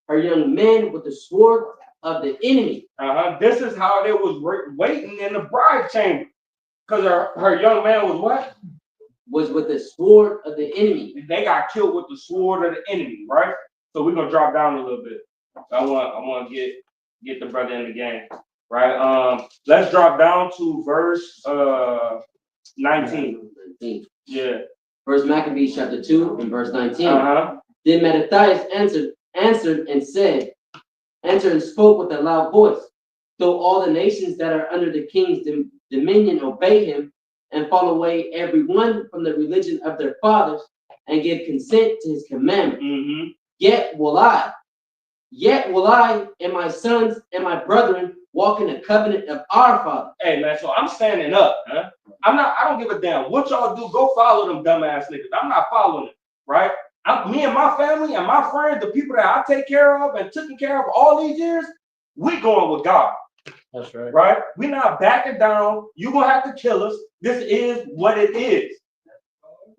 Her young men with the sword of the enemy. This is how they was waiting in the bride chamber. Because her young man was what? Was with the sword of the enemy. They got killed with the sword of the enemy, right? So we're gonna drop down a little bit. I want to get the brother in the game, right? Let's drop down to verse 19. Yeah. First Maccabees chapter 2 and verse 19. Then Mattathias answered and spoke with a loud voice. Though all the nations that are under the king's dominion obey him and fall away every one from the religion of their fathers and give consent to his commandment, yet will I and my sons and my brethren walk in the covenant of our father. Hey man, so I'm standing up, huh? I don't give a damn what y'all do. Go follow them dumbass niggas. I'm not following it, right? Me and my family and my friends, the people that I take care of and taken care of all these years, we going with God. That's right. Right? We're not backing down. You're gonna have to kill us. This is what it is.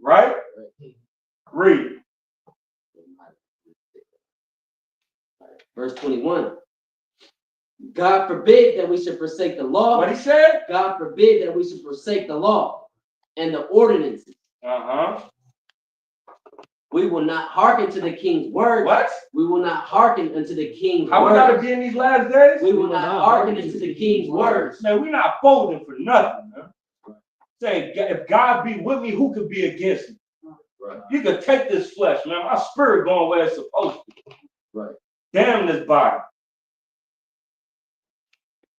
Right? Read. Verse 21. God forbid that we should forsake the law. What he said? God forbid that we should forsake the law and the ordinances. We will not hearken to the king's word. What? We will not hearken unto the king's How word. we gotta be in these last days? We will not hearken unto the king's words. Man, we're not folding for nothing, man. Say, if God be with me, who could be against me? Right. You can take this flesh, man. My spirit going where it's supposed to. Right. Damn this body.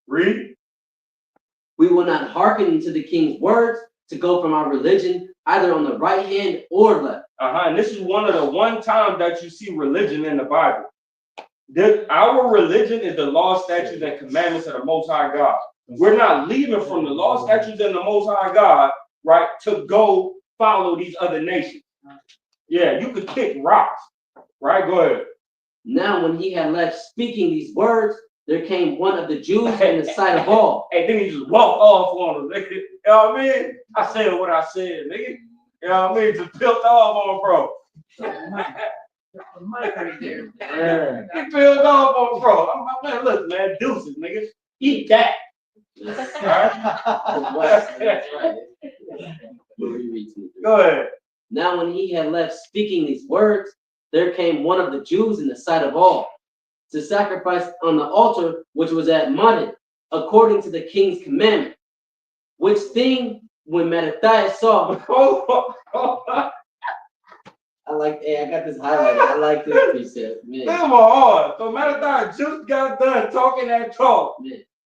Read. We will not hearken unto the king's words to go from our religion, either on the right hand or left. And this is one of the one time that you see religion in the Bible. Our religion is the law, statutes, and commandments of the Most High God. We're not leaving from the law, statutes, and the Most High God, right, to go follow these other nations. Yeah, you could kick rocks, right? Go ahead. Now, when he had left speaking these words, there came one of the Jews in the sight of all. Hey, then he just walked off on them, nigga. You know what I mean? I said what I said, nigga. You know what I mean? Just built off on bro. Yeah. He peeled off on bro. I'm like, man, look, man, deuces, nigga. Eat that. Go ahead. Now, when he had left speaking these words, there came one of the Jews in the sight of all to sacrifice on the altar which was at Modin, according to the king's commandment. Which thing, when Mattathias saw, I got this highlighted. I like this precept. Man. Come on. So Mattathias just got done talking that talk.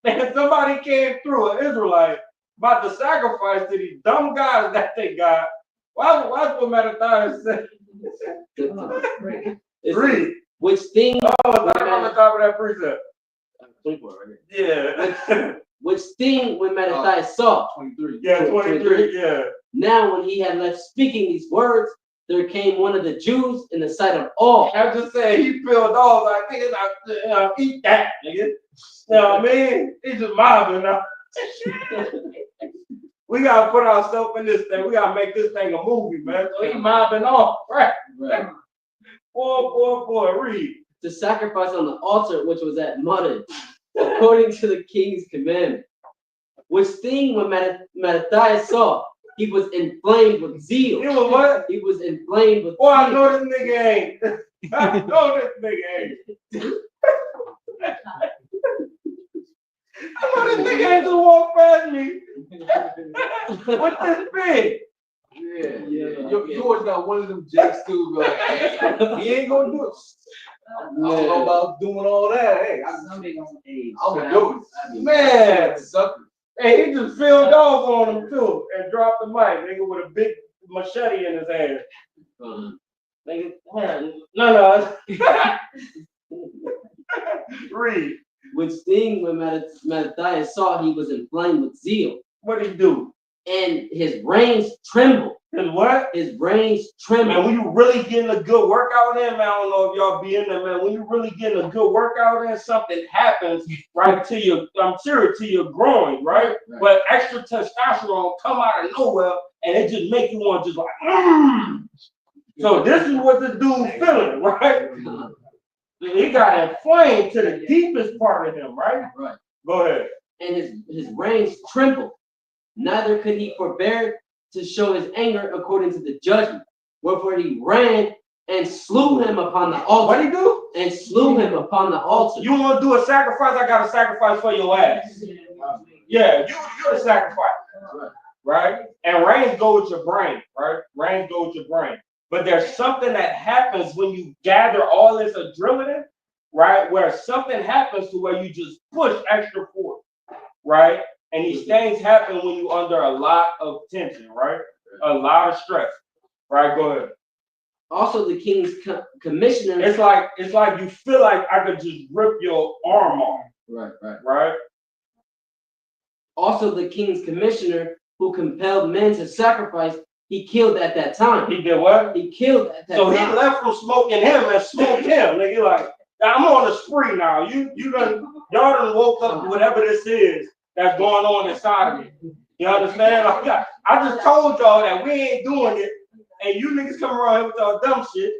And somebody came through, an Israelite, about to sacrifice to these dumb guys that they got. Watch what Mattathias said. Read. Which thing? Oh, it's on the top of that precept. Yeah. Which thing when Mattathias saw? 23. Yeah, 23. Yeah. Now, when he had left speaking these words, there came one of the Jews in the sight of all. I'm just saying, he peeled off like, nigga, eat that, nigga. You know what I mean? He's just mobbing now. We gotta put ourselves in this thing. We gotta make this thing a movie, man. So he mobbing off, right? Boy, read. To sacrifice on the altar which was at Modin, according to the king's commandment. Which thing when Mattathias saw, he was inflamed with zeal. He was what? He was inflamed with zeal. I know this nigga ain't. I know this nigga ain't. I know this nigga ain't just walk past me. What's this big? Yeah. Yours got one of them jakes too, but like, he ain't gonna do it. I don't know about doing all that. Hey, I'm gonna do it. Man, sucker. Hey, he just filled off on him too and dropped the mic, nigga, with a big machete in his hand. Nigga, no. Read. Which thing when Mattathias saw, he was inflamed with zeal. What did he do? And his reins trembled. His what? His reins trembled. Man, when you really getting a good workout in, man, I don't know if y'all be in there, man. When you really getting a good workout in, something happens right to your, I'm serious, to your groin, right? But extra testosterone come out of nowhere and it just make you want to just So this is what the dude feeling, right? He got inflamed to the deepest part of him, right? Right. Go ahead. And his reins trembled. Neither could he forbear to show his anger according to the judgment. Wherefore he ran and slew him upon the altar. What he do? And slew him upon the altar. You want to do a sacrifice? I got a sacrifice for your ass. Yeah, you're the sacrifice. Right? And reins go with your brain, right? Reins go with your brain. But there's something that happens when you gather all this adrenaline, right? Where something happens to where you just push extra force, right? And these things happen when you're under a lot of tension, right? A lot of stress, right? Go ahead. Also, the king's commissioner. It's like you feel like I could just rip your arm off. Right. Also, the king's commissioner who compelled men to sacrifice, he killed at that time. He did what? He killed at that time. So he left from smoking him and smoked him. Nigga, like, I'm on a spree now. Y'all done woke up to whatever this is that's going on inside of me. You understand? Like, I just told y'all that we ain't doing it, and you niggas come around here with all dumb shit.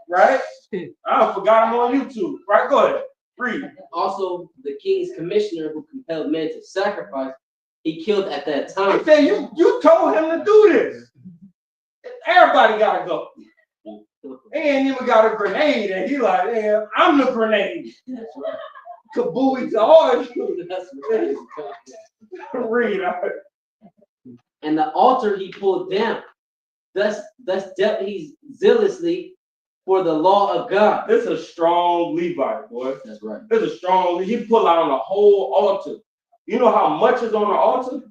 Right? I forgot I'm on YouTube. Right? Go ahead. Read. Also, the king's commissioner who compelled men to sacrifice, he killed at that time. He said, you told him to do this. Everybody gotta go. He ain't even got a grenade, and he like, yeah, I'm the grenade. Kabooey to all you. Read. And the altar he pulled down. Thus dealt he zealously for the law of God. This is a strong Levite, boy. That's right. This is a strong. He pulled out on the whole altar. You know how much is on the altar?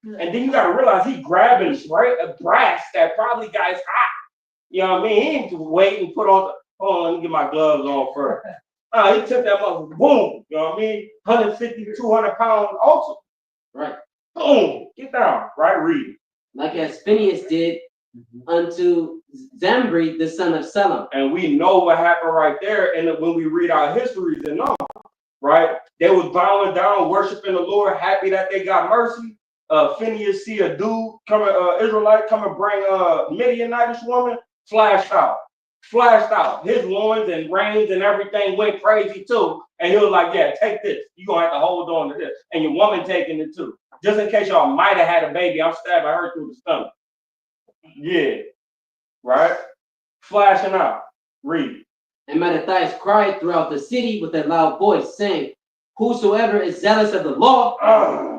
And then you got to realize he grabbing brass that probably got his hot. You know what I mean? He ain't wait and put on. Hold on, let me get my gloves on first. He took that motherfucker, boom. You know what I mean? 150, 200 pound altar. Right. Boom. Get down. Right. Read. Like as Phineas did unto Zambri, the son of Selam. And we know what happened right there. And when we read our histories and all, right? They was bowing down, worshiping the Lord, happy that they got mercy. Phineas see a dude coming, Israelite coming bring a Midianitish woman, flashed out. His loins and reins and everything went crazy too. And he was like, yeah, take this. You're going to have to hold on to this. And your woman taking it too. Just in case y'all might have had a baby, I'm stabbing her through the stomach. Yeah. Right? Flashing out. Read. And Mattathias cried throughout the city with a loud voice, saying, whosoever is zealous of the law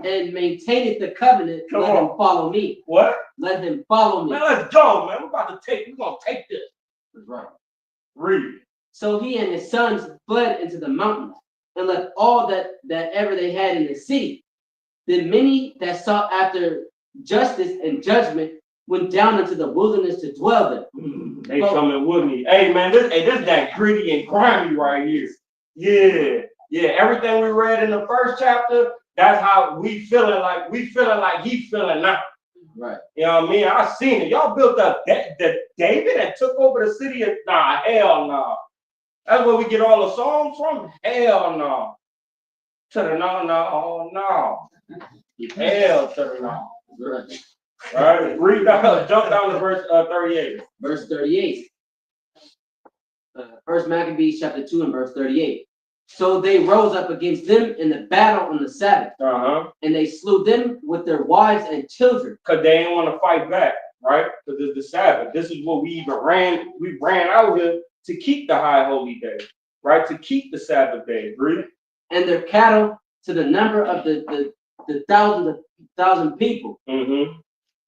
and maintaineth the covenant, let him follow me. What? Let him follow me. Man, let's go, man. We're going to take this. That's right. Read. So he and his sons fled into the mountains and left all that ever they had in the city. Then many that sought after justice and judgment went down into the wilderness to dwell there. They coming with me. Hey, man, this that gritty and grimy right here. Yeah. Everything we read in the first chapter, that's how we feeling like he feeling now. Right. You know what I mean? I seen it. Y'all built up the David and took over the city of hell no. That's where we get all the songs from. Hell no. To the no. Hell to the no. Right. Right. Read down, jump down to verse 38. Verse 38. First Maccabees chapter 2 and verse 38. So they rose up against them in the battle on the Sabbath. And they slew them with their wives and children. Because they didn't want to fight back, right? Because it's the Sabbath. This is what we ran out here to keep the high holy day, right? To keep the Sabbath day. Read. And their cattle to the number of the thousand people.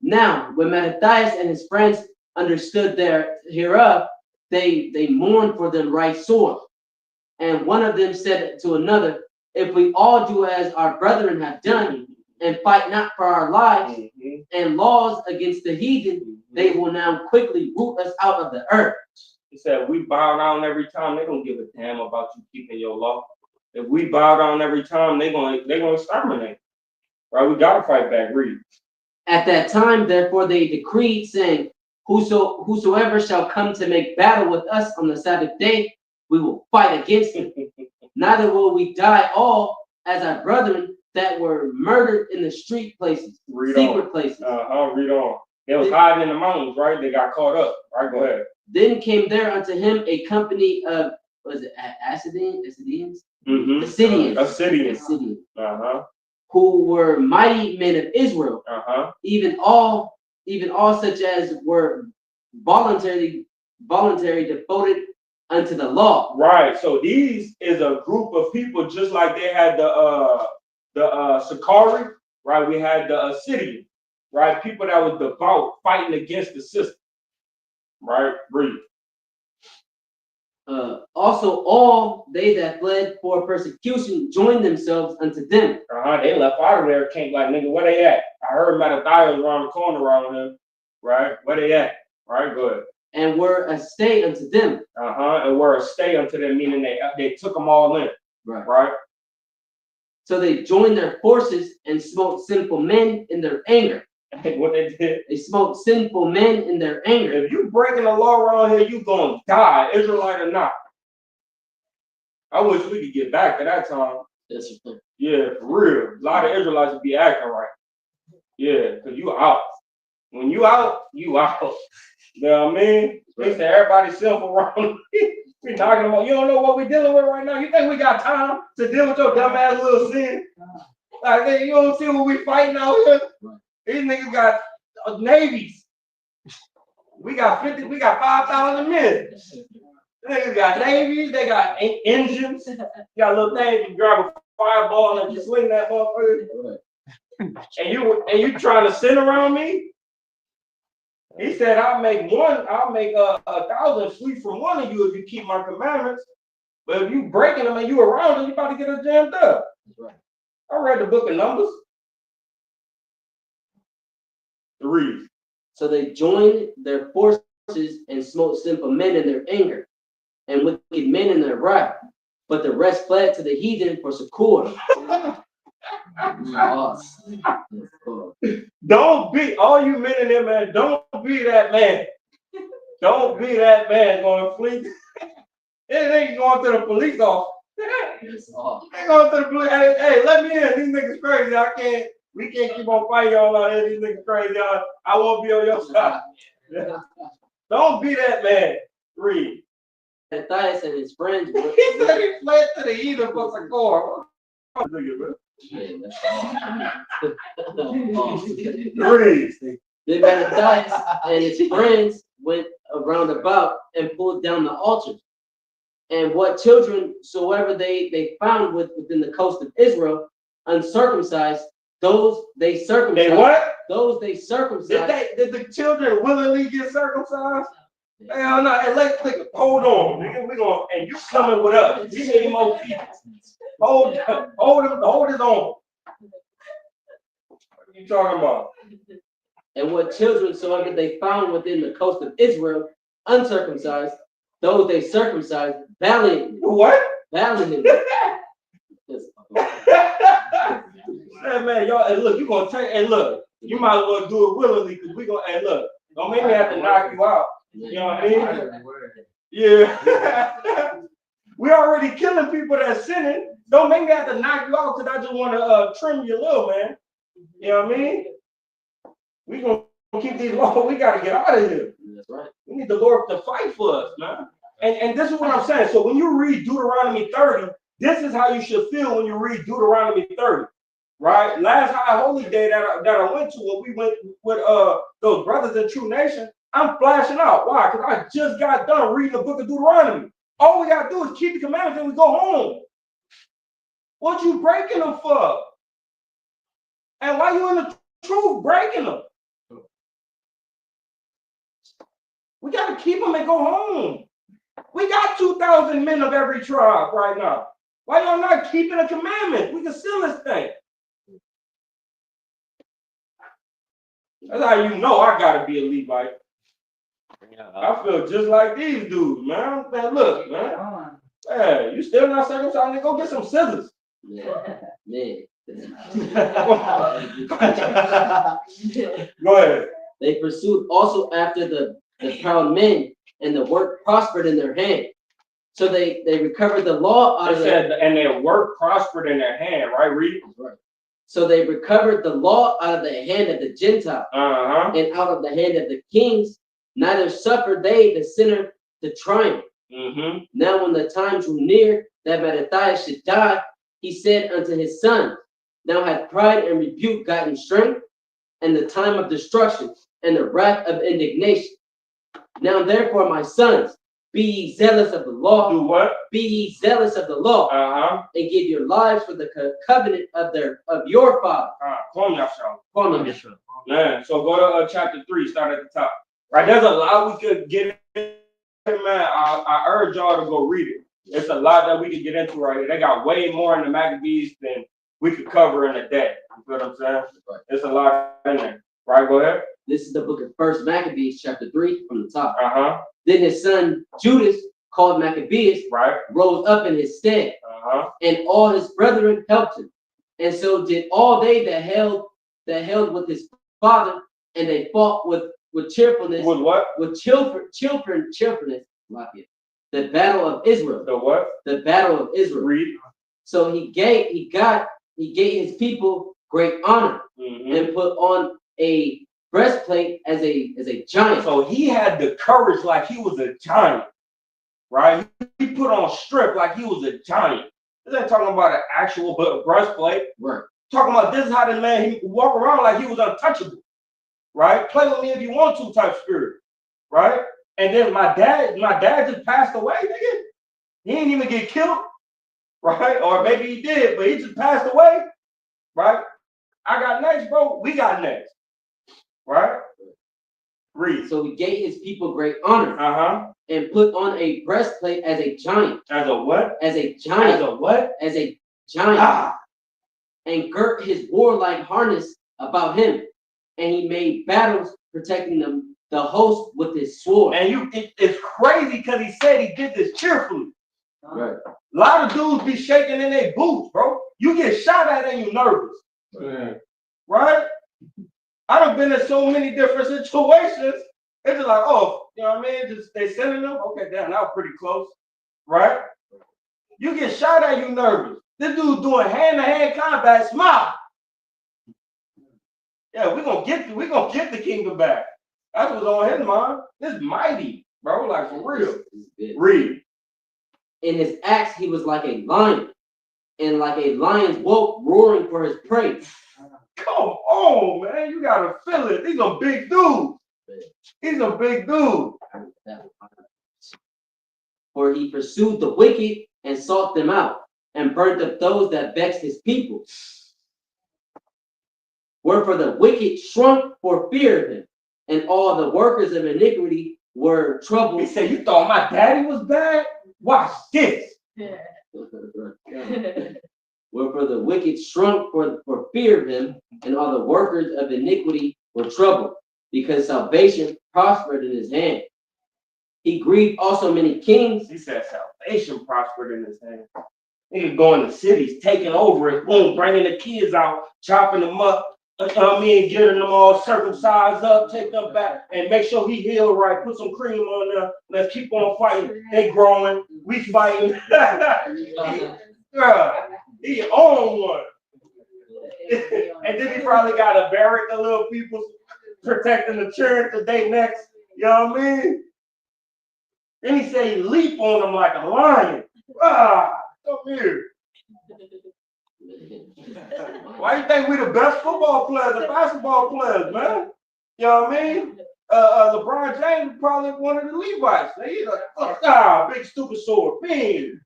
Now, when Mattathias and his friends understood hereof, they mourned for them right sore. And one of them said to another, if we all do as our brethren have done, and fight not for our lives and laws against the heathen, they will now quickly root us out of the earth. He said, we bow down every time, they don't give a damn about you keeping your law. If we bow down every time, they're gonna exterminate. Right? We gotta fight back. Read. At that time, therefore, they decreed, saying, whosoever shall come to make battle with us on the Sabbath day, we will fight against him. Neither will we die all as our brethren that were murdered in the street places, secret places. Read on. They was hiding in the mountains, right? They got caught up. All right, go ahead. Then came there unto him a company of, was it Assyrians? Mm-hmm. Assyrians. Who were mighty men of Israel. Even all such as were voluntary devoted unto the law. Right. So these is a group of people just like they had the Sakari, right? We had the Assyrians, right? People that was devout, fighting against the system. Right? Breathe. Also all they that fled for persecution joined themselves unto them. They left out of there, came like, nigga, where they at? I heard Mattathias around the corner around him. Right? Where they at? Right, go ahead. And were a stay unto them. And were a stay unto them, meaning they took them all in. Right? So they joined their forces and smote sinful men in their anger. What they did? They smote sinful men in their anger. If you breaking the law around here, you gonna die, Israelite or not. I wish we could get back to that time. That's the thing. Yeah, for real. A lot of Israelites would be acting right. Yeah, because you out. When you out, you out. You know what I mean? They say everybody's sinful around. We talking about, you don't know what we dealing with right now. You think we got time to deal with your dumb ass little sin? Like, you don't see what we fighting out here? These niggas got navies. We got 5,000 men. Niggas got navies, they got engines. You got a little thing, you grab a fireball and you swing that motherfucker. And you trying to sin around me? He said, I'll make 1,000 flee from one of you if you keep my commandments. But if you breaking them and you around them, you about to get us jammed up. I read the book of Numbers. Read. So they joined their forces and smote sinful men in their anger, and wicked men in their wrath. But the rest fled to the heathen for succor. Don't be, all you men in there, man, don't be that man. Don't be that man going to flee. It ain't going to the police office. They going to the police. Hey, let me in. These niggas crazy. We can't keep on fighting y'all out here. These niggas crazy. I won't be on your side. Don't be that man. Read. Matthias and his friends. He said he fled to the heathen for succor. Read. Then Matthias and his friends went around about and pulled down the altars. And what children soever they found within the coast of Israel, uncircumcised, those they circumcised. They what? Those they circumcised. Did the children willingly get circumcised? Hell no. And let's hold on, nigga. We gonna, and you coming with us. We need more people. Hold his on. What are you talking about? And what children soever they found within the coast of Israel, uncircumcised, those they circumcised valiantly. What? Valiantly. Hey man, y'all, and look, you gonna take, and look, you might as well do it willingly because we gonna, and look, don't make me have to knock you out. You know what I mean? Yeah. We already killing people that's sinning. Don't make me have to knock you out because I just want to trim you a little, man. You know what I mean? We gonna keep these laws. We gotta get out of here. That's right. We need the Lord to fight for us, man. And this is what I'm saying. So when you read Deuteronomy 30, this is how you should feel when you read Deuteronomy 30. Right? Last High Holy Day that I went to, when we went with those brothers in True Nation, I'm flashing out. Why? Because I just got done reading the book of Deuteronomy. All we gotta do is keep the commandments and we go home. What you breaking them for? And why you in the truth breaking them? We gotta keep them and go home. We got 2,000 men of every tribe right now. Why y'all not keeping a commandment? We can seal this thing. That's how you know I gotta be a Levite. I feel just like these dudes, man. Man, look, man. Hey, you still not circumcised? Go get some scissors. Yeah. Go ahead. They pursued also after the proud men, and the work prospered in their hand. So they recovered the law out of and their work prospered in their hand, right? Read. Right. So they recovered the law out of the hand of the Gentiles and out of the hand of the kings. Neither suffered they the sinner to triumph. Now when the time drew near that Mattathias should die, he said unto his son, now hath pride and rebuke gotten strength, and the time of destruction and the wrath of indignation. Now therefore, my sons, be ye zealous of the law. Do what? Be ye zealous of the law, and give your lives for the covenant of your father. Man, so go to chapter 3, start at the top. Right, there's a lot we could get into, man. I urge y'all to go read it. It's a lot that we could get into right here. They got way more in the Maccabees than we could cover in a day. You feel what I'm saying? Right. It's a lot in there. Right, go ahead. This is the book of 1 Maccabees, chapter 3, from the top. Then his son Judas, called Maccabeus, rose up in his stead, and all his brethren helped him. And so did all they that held with his father, and they fought with cheerfulness. With what? With cheerfulness. The battle of Israel. The what? The battle of Israel. Read. So he gave his people great honor and put on a breastplate as a giant. So he had the courage like he was a giant, right? He put on strength like he was a giant. This ain't talking about an actual breastplate. Right. Talking about this is how the man he walk around like he was untouchable, right? Play with me if you want to type spirit, right? And then my dad just passed away, nigga. He didn't even get killed, right? Or maybe he did, but he just passed away, right? I got next, bro. We got next. Right? Read. So he gave his people great honor. And put on a breastplate as a giant. As a what? As a giant. As a what? As a giant. And girt his warlike harness about him. And he made battles protecting the host with his sword. And it's crazy because he said he did this cheerfully. Right. A lot of dudes be shaking in their boots, bro. You get shot at and you nervous. Right? I done been in so many different situations. It's just like, oh, you know what I mean? Just they sending them. Okay, damn, that was pretty close, right? You get shot at, you nervous. This dude doing hand-to-hand combat. Smile. Yeah, we gonna get the kingdom back. That's what's on his mind. This is mighty, bro. Like for real. Read. In his acts, he was like a lion, and like a lion's whelp roaring for his prey. Come on, man. You gotta feel it. These are big dudes. He's a big dude. For he pursued the wicked and sought them out, and burnt up those that vexed his people. Wherefore the wicked shrunk for fear of him, and all the workers of iniquity were troubled. He said, you thought my daddy was bad? Watch this. Wherefore the wicked shrunk for fear of him, and all the workers of iniquity were troubled, because salvation prospered in his hand. He grieved also many kings. He said salvation prospered in his hand. He was going to cities, taking over it, boom, bringing the kids out, chopping them up, you know what I mean, getting them all circumcised up, take them back, and make sure he healed right, put some cream on there, let's keep on fighting. They growing, we fighting. Girl, he owned one. And then he probably got a barrack of little people protecting the church the day next. You know what I mean? Then he said he leap on them like a lion. Come here. Why you think we the best football players and basketball players, man? You know what I mean? LeBron James is probably one of the Levites. He's like, big stupid sword, pin.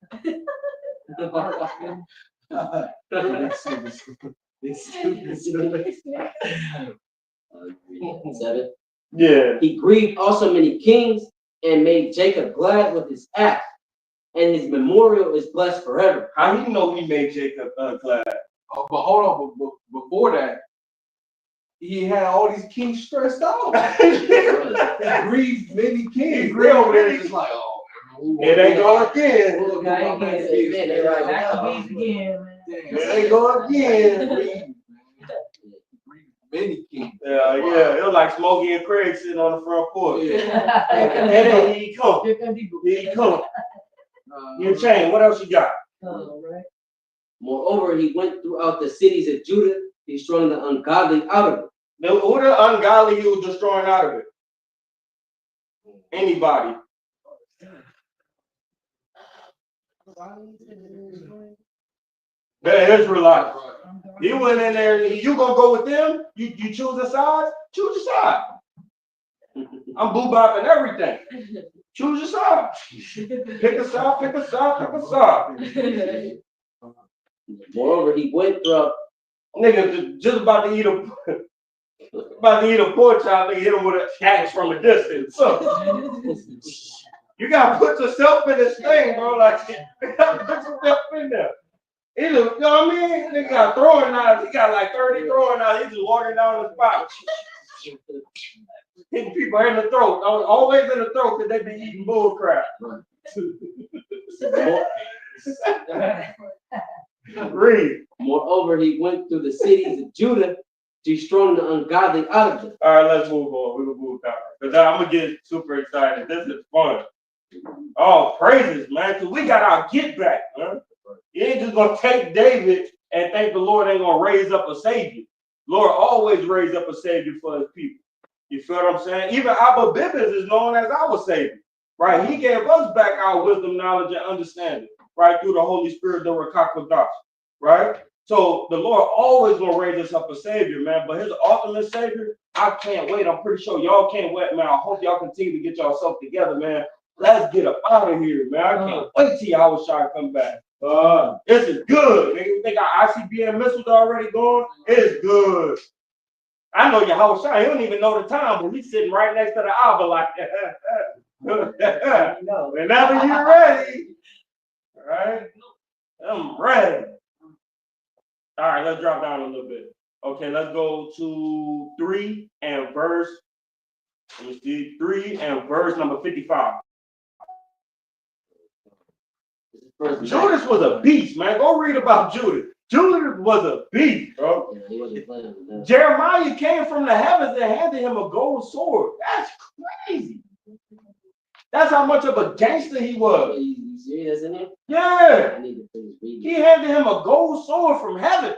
7. Yeah. He grieved also many kings, and made Jacob glad with his acts, and his memorial is blessed forever. How do you know he made Jacob glad? Oh, but hold on, but before that, he had all these kings stressed out. He grieved many kings. They over there just like, oh, it ain't go again. It ain't go again. Many kings. Yeah. It was like Smokey and Craig sitting on the front porch. And then he come. He come. Your chain. What else you got? Moreover, he went throughout the cities of Judah destroying the ungodly out of it. Who the ungodly you destroying out of it? Anybody. The Israelites. He went in there, you gonna go with them? You choose a side? Choose a side. I'm boo-bopping everything. Choose your side. Pick a side, pick a side, pick a side. Moreover, he went throughout. Nigga just about to eat a pork chop, nigga hit him with an axe from a distance. So, you gotta put yourself in this thing, bro. Like, you gotta put yourself in there. You know what I mean? Nigga got throwing knives. He got like 30 throwing knives. He's just walking down the spot. Hitting people in the throat. Always in the throat because they be eating bull crap. Read. Moreover, he went through the cities of Judah, destroying the ungodly out of them. All right, let's move on. We're going to move down. Because I'm going to get super excited. This is fun. Oh, praises, man. Because we got our get back, man. You ain't just going to take David and think the Lord ain't going to raise up a savior. Lord always raise up a savior for his people. You feel what I'm saying? Even Abba Bibbins is known as our savior, right? He gave us back our wisdom, knowledge, and understanding, right? Through the Holy Spirit, the Rakakodash, right? So the Lord always going to raise us up a savior, man. But his ultimate savior, I can't wait. I'm pretty sure y'all can't wait, man. I hope y'all continue to get yourself together, man. Let's get up out of here, man. I can't wait till y'all try to come back. This is good. Nigga, we think our ICBM missiles already going? It's good. I know Yahushua, he don't even know the time, but he's sitting right next to the Abba like, whenever you're ready. All right? I'm ready. All right, let's drop down a little bit. Okay, let's go to 3 and verse, let me see, 3 and verse number 55. Judas was a beast, man. Go read about Judas. Judas was a beast, bro. Yeah, he wasn't playing with that. Jeremiah came from the heavens and handed him a gold sword. That's crazy. That's how much of a gangster he was. You serious in it? Yeah. I need to finish reading. He handed him a gold sword from heaven.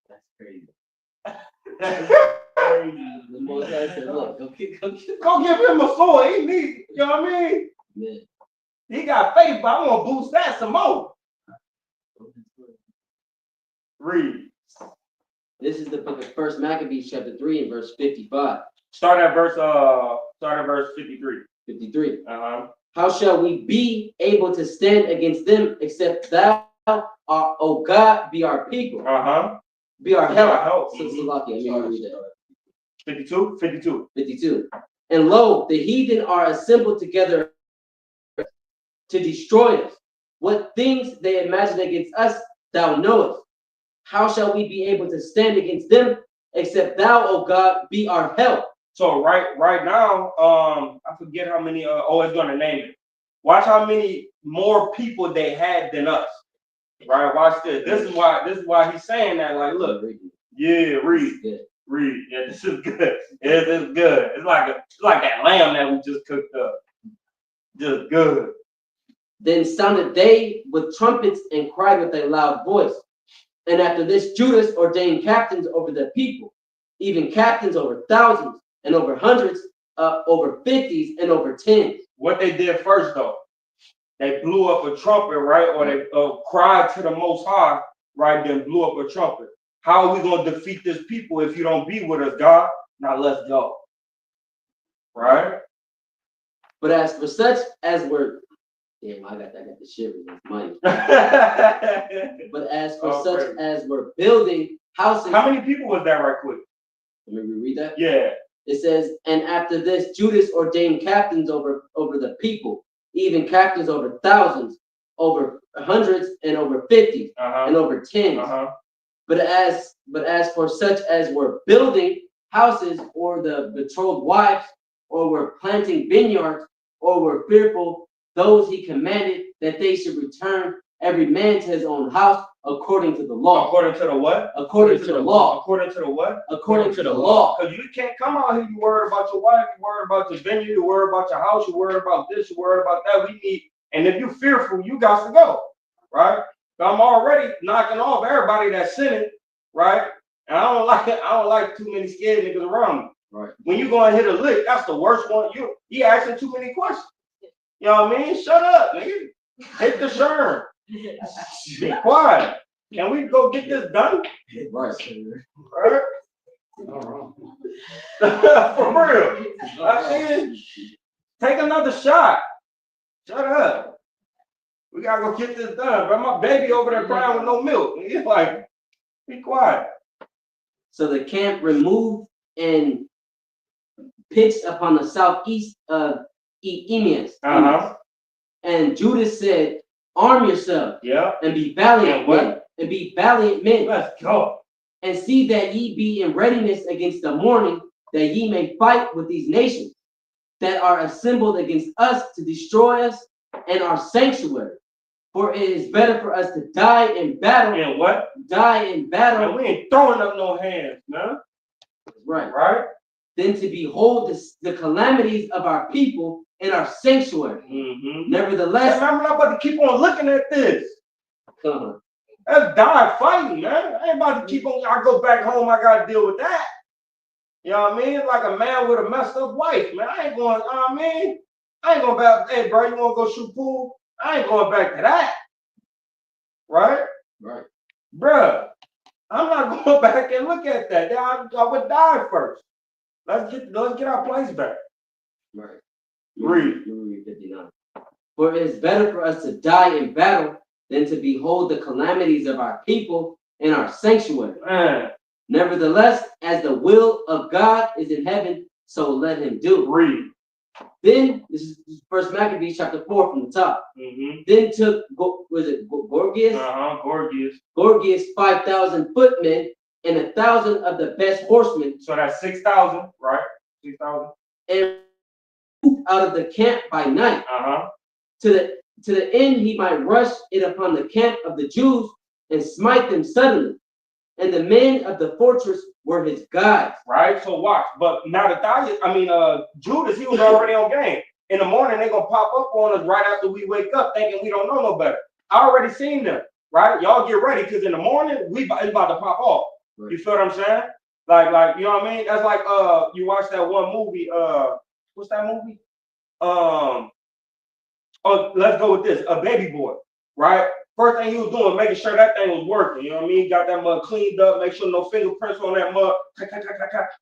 That's crazy. The Most High said, look, go give him a sword. He needs, you know what I mean? Man. He got faith, but I want to boost that some more. Read. This is the book of 1 Maccabees, chapter 3, and verse 55. Start at verse 53. 53. Uh-huh. How shall we be able to stand against them except thou, O God, be our people? Uh-huh. Be our help. Mm-hmm. So, let me read that. 52? 52. 52. And lo, the heathen are assembled together to destroy us. What things they imagine against us, thou knowest. How shall we be able to stand against them, except thou, O God, be our help? So right now, I forget how many. It's gonna name it. Watch how many more people they had than us. Right. Watch this. This is why he's saying that. Like, look. Yeah. Read. Yeah. This is good. This is good. It's like that lamb that we just cooked up. Just good. Then sounded they with trumpets and cried with a loud voice. And after this, Judas ordained captains over the people, even captains over thousands, and over hundreds, over 50s, and over 10s. What they did first, though, they blew up a trumpet, right? Or they cried to the Most High, right? Then blew up a trumpet. How are we going to defeat this people if you don't be with us, God? Now let's go. Right? But as for such as were, damn, I got the shivers. That's money. But as for such as were building houses. How many people was that, right quick? Let me reread that. Yeah. It says, and after this, Judas ordained captains over the people, even captains over thousands, over hundreds, and over 50s, and over 10s. But as for such as were building houses, or the betrothed wives, or were planting vineyards, or were fearful, those he commanded that they should return every man to his own house according to the law. According to the what? According to the law. According to the what? According to the law. Because you can't come out here, you worried about your wife, you worried about your vineyard, you worried about your house, you worried about this, you worried about that. We need, and if you're fearful, you got to go, right? So I'm already knocking off everybody that's sinning, right? And I don't like too many scared niggas around me. Right. When you go and hit a lick, that's the worst one. You asking too many questions. You know what I mean? Shut up, nigga. Hit the sherm. Be quiet. Can we go get this done? Right. Right? For real. Take another shot. Shut up. We gotta go get this done. But my baby over there crying with no milk. He's like, be quiet. So the camp removed and pitched upon the southeast of Eemius. And Judas said, arm yourself. Yeah. And be valiant men. And be valiant men. Let's go. And see that ye be in readiness against the morning, that ye may fight with these nations that are assembled against us to destroy us and our sanctuary. For it is better for us to die in battle. And what? Die in battle. And we ain't throwing up no hands, man. Right. Right? Than to behold the calamities of our people in our sanctuary. Nevertheless, I'm not about to keep on looking at this. Let's die fighting, man. I ain't about to keep on. I go back home, I gotta deal with that. You know what I mean? Like a man with a messed up wife, man. I ain't going, you know what I mean? I ain't going back, hey, bro, you wanna go shoot pool? I ain't going back to that. Right? Right. Bruh, I'm not going back and look at that. I would die first. Let's get our place back. Right. Read 59. For it is better for us to die in battle than to behold the calamities of our people in our sanctuary. Man. Nevertheless, as the will of God is in heaven, so let him do. Read. Then, this is First Maccabees chapter 4 from the top. Then took, Gorgias? Gorgias. Gorgias 5,000 footmen and 1,000 of the best horsemen. So that's 6,000, right? 6,000. And out of the camp by night. To the end he might rush it upon the camp of the Jews and smite them suddenly. And the men of the fortress were his guides. Right? So watch. But now Judas, he was already on game. In the morning, they're gonna pop up on us right after we wake up thinking we don't know no better. I already seen them, right? Y'all get ready because in the morning, it's about to pop off. Right. You feel what I'm saying? Like, you know what I mean? That's like you watch that one movie, what's that movie? Oh, let's go with this. A Baby Boy, right? First thing he was doing, making sure that thing was working. You know what I mean? Got that mud cleaned up, make sure no fingerprints on that mud.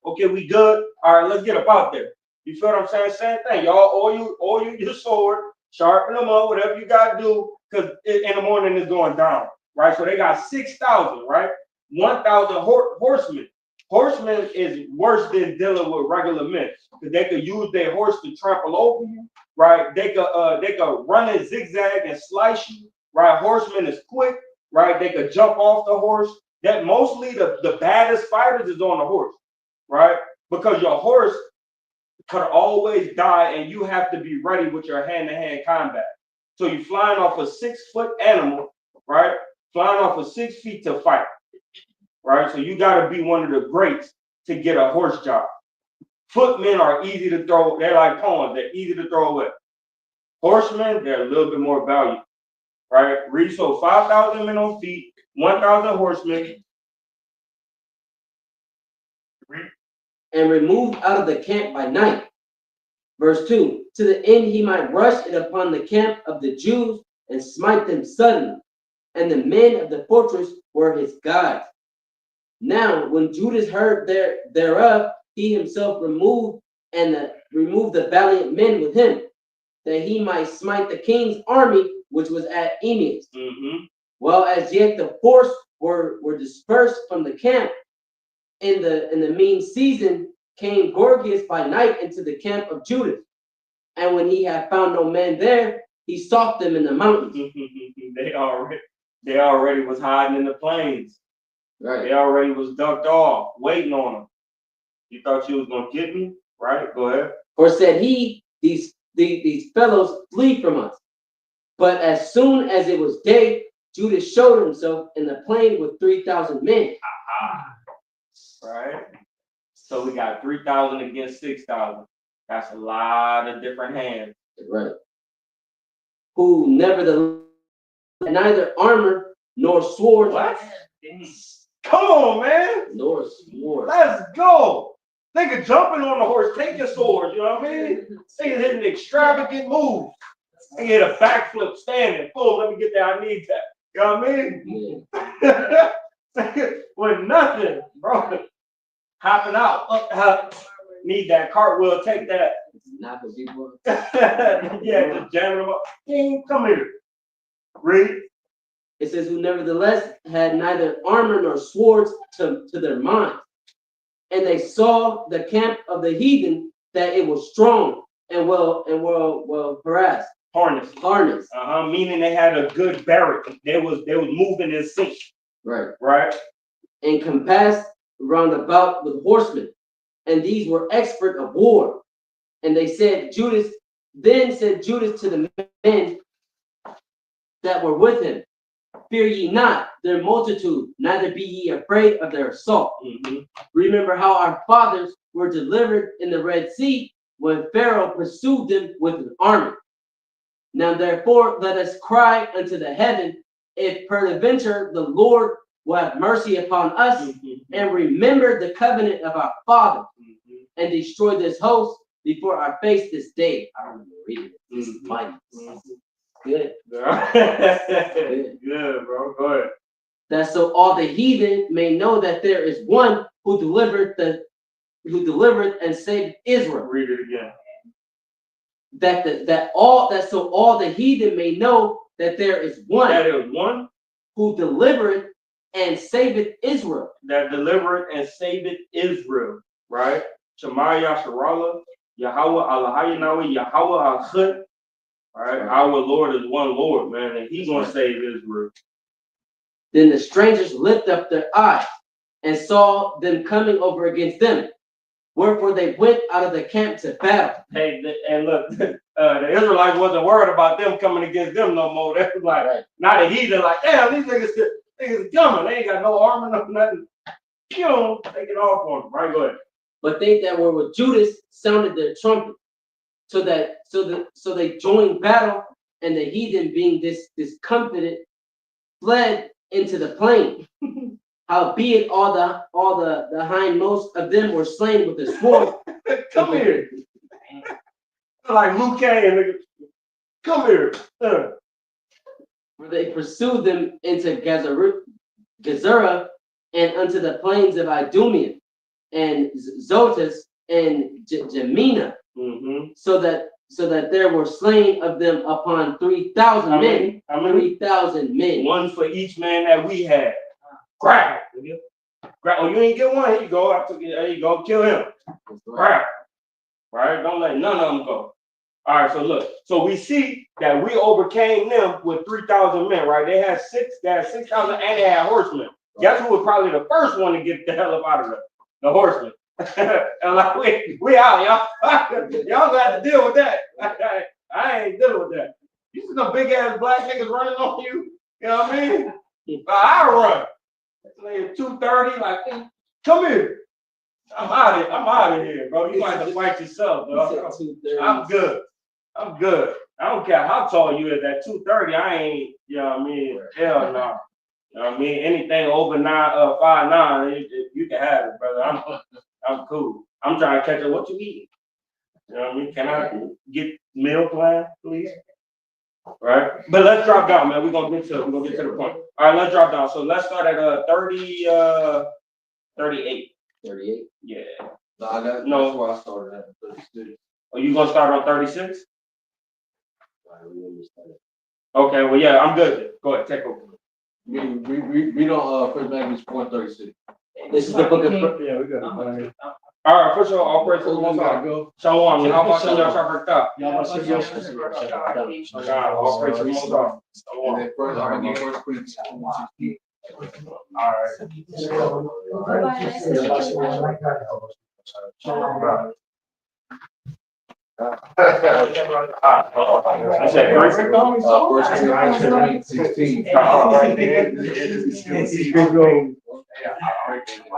Okay, we good. All right, let's get up out there. You feel what I'm saying? Same thing. Y'all oil your sword, sharpen them up, whatever you gotta do, because in the morning it's going down. Right? So they got 6,000, right? 1,000 horsemen. Horsemen is worse than dealing with regular men, because they could use their horse to trample over you, right? They could run and zigzag and slice you, right? Horseman is quick, right? They could jump off the horse. That mostly the baddest fighters is on the horse, right? Because your horse could always die, and you have to be ready with your hand-to-hand combat. So you're flying off a 6-foot animal, right? Flying off of 6 feet to fight. Right? So you got to be one of the greats to get a horse job. Footmen are easy to throw. They're like pawns. They're easy to throw away. Horsemen, they're a little bit more valuable. Right? Read, so 5,000 men on feet, 1,000 horsemen. Read. And removed out of the camp by night. Verse 2. To the end he might rush it upon the camp of the Jews and smite them suddenly. And the men of the fortress were his guides. Now, when Judas heard thereof, he himself removed the valiant men with him, that he might smite the king's army, which was at Eemius. Well, as yet the force were dispersed from the camp. In the mean season came Gorgias by night into the camp of Judas, and when he had found no man there, he sought them in the mountains. They already was hiding in the plains. Right. They already was ducked off, waiting on them. You thought you was gonna get me, right? Go ahead. For said he, these fellows flee from us. But as soon as it was day, Judas showed himself in the plain with 3,000 men. Right. So we got 3,000 against 6,000. That's a lot of different hands. Right. Who nevertheless neither armor nor sword. What? Come on, man. Norse war. Let's go. Nigga jumping on the horse, take your sword, you know what I mean? Nigga hitting extravagant moves. Nigga hit a backflip standing. Boom, let me get that. I need that. You know what I mean? With nothing, bro. Hopping out. Up. Need that cartwheel, take that. Not for people. Yeah, just jamming them up. King, come here. Read. It says, who nevertheless had neither armor nor swords to their mind. And they saw the camp of the heathen that it was strong and well harassed. Harnessed. Meaning they had a good barrack. They was moving in sync. Right. And compassed round about with horsemen. And these were expert of war. And they said, then said Judas to the men that were with him, fear ye not their multitude, neither be ye afraid of their assault. Remember how our fathers were delivered in the Red Sea when Pharaoh pursued them with an army. Now therefore let us cry unto the heaven, if peradventure the Lord will have mercy upon us and remember the covenant of our father and destroy this host before our face this day. I remember reading it. This is mighty. Good. Good, bro. Go ahead. That so all the heathen may know that there is one who delivered and saved Israel. Read it again. That all the heathen may know that there is one. That is one who delivered and saved Israel. That delivered and saved Israel. Right? Shema Yasharallah, Yahweh Allahayinawi, Yahweh Achud. Right? Our Lord is one Lord, man, and He's gonna save Israel. Then the strangers lifted up their eyes and saw them coming over against them. Wherefore they went out of the camp to battle. Hey, and look, the Israelites wasn't worried about them coming against them no more. They was like, not a heathen, like, damn, these niggas coming. They ain't got no armor, no nothing. Take it off on them. Right, go ahead. But they that were with Judas sounded their trumpet, so they joined battle, and the heathen, being discomfited, fled into the plain. Howbeit all the hindmost of them were slain with the sword. Come here. Like Luke Cage, nigga. Come here. Where they pursued them into Gezerah and unto the plains of Idumea and Zotus and Jamina, so that there were slain of them upon 3,000 men. 3,000 men. One for each man that we had. Grab it. Oh, you ain't get one? Here you go. I took it. There you go. Kill him. Grab. Right? Don't let none of them go. All right, so look. So we see that we overcame them with 3,000 men, right? They had 6,000 and they had horsemen. Guess who was probably the first one to get the hell up out of there? The horsemen. And like, we out, y'all. Y'all got to deal with that. I ain't dealing with that. You see some big ass black niggas running on you. You know what I mean? I run. It's 2:30, like, come here. I'm out of here, bro. You might have to fight yourself, bro. I'm good. I don't care how tall you is. At 2:30, I ain't, you know what I mean? Hell no. You know what I mean? Anything over 5'9", you can have it, brother. I'm cool. I'm trying to catch up. What you eating? You know what I mean? Can I get meal plan, please? Right? But let's drop down, man. We're gonna get to the point. All right, let's drop down. So let's start at 38. 38? Yeah. No, that's where I started at 36. Oh, you gonna start on 36? Okay, well, yeah, I'm good. Go ahead, take over. We don't First Maccabees 4:36. This is the book of. Yeah, we got it. All right, first of all praise to the Most High. Shalom. How about y'all start Y'all all praise to the Most High. And then first, I'm gonna get First Corinthians 16. All right. I said First Corinthians 16.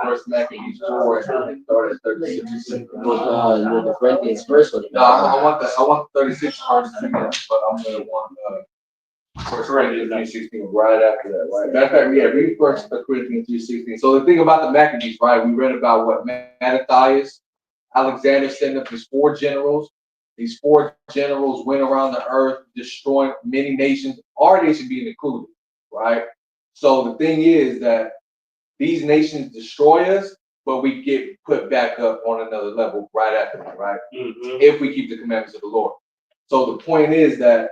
First Maccabees 4 and start at 36. The Corinthians first one. No, I want the 36 part, but I'm gonna want First Corinthians 3:16, right after that, right? Matter of fact, yeah, read First Corinthians 3:16. So the thing about the Maccabees, right? We read about what Mattathias, Alexander sent up his 4 generals. These 4 generals went around the earth, destroying many nations, our nation being included, right? So the thing is that these nations destroy us, but we get put back up on another level right after that, right? If we keep the commandments of the Lord. So the point is that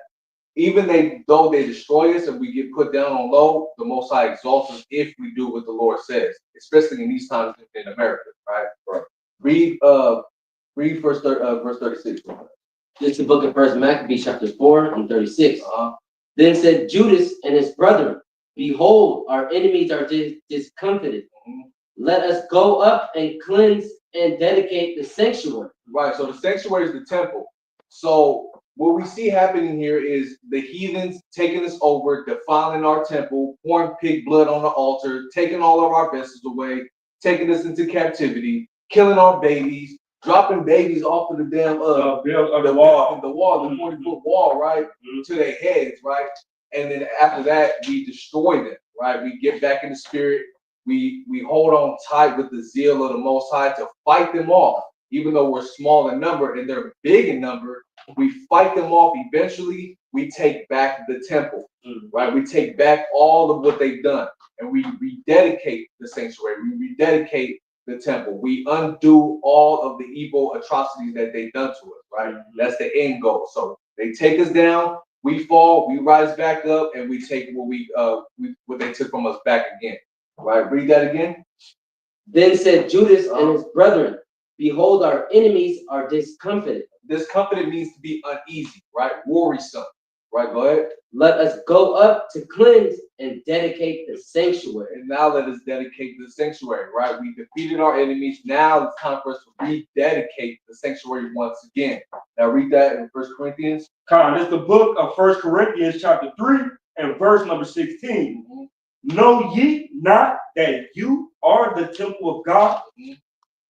even though they destroy us and we get put down on low, the Most High exalts us if we do what the Lord says, especially in these times in America, right? Read verse 36. This is the book of First Maccabees, chapter 4 and 36. Then said Judas and his brethren, behold, our enemies are discomfited. Let us go up and cleanse and dedicate the sanctuary. Right, so the sanctuary is the temple. So what we see happening here is the heathens taking us over, defiling our temple, pouring pig blood on the altar, taking all of our vessels away, taking us into captivity, killing our babies, dropping babies off of the damn the wall, the 40-foot wall, right, to their heads, right? And then after that, we destroy them, right? We get back in the spirit. We hold on tight with the zeal of the Most High to fight them off, even though we're small in number and they're big in number. We fight them off. Eventually, we take back the temple, right? We take back all of what they've done, and we rededicate the sanctuary. We rededicate the temple. We undo all of the evil atrocities that they've done to us, right? That's the end goal. So they take us down, we fall, we rise back up, and we take what they took from us back again. Right? Read that again. Then said Judas and his brethren, behold, our enemies are discomfited. Discomfited means to be uneasy, right? Worrisome. Right? Go ahead. Let us go up to cleanse and dedicate the sanctuary. And now let us dedicate the sanctuary, right? We defeated our enemies. Now it's time for us to rededicate the sanctuary once again. Now read that in 1 Corinthians. This is the book of 1 Corinthians chapter 3 and verse number 16. Know ye not that you are the temple of God,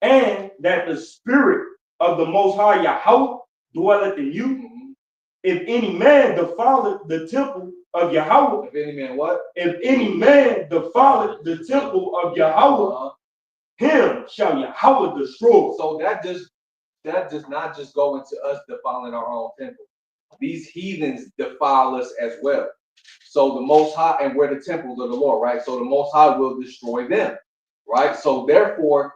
and that the Spirit of the Most High Yahweh dwelleth in you? If any man defileth the temple of Yahweh, if any man what? If any man defileth the temple of Yahweh, him shall Yahweh destroy. So that does not just go into us defiling our own temple. These heathens defile us as well. So the Most High, and we're the temples of the Lord, right? So the Most High will destroy them, right? So therefore,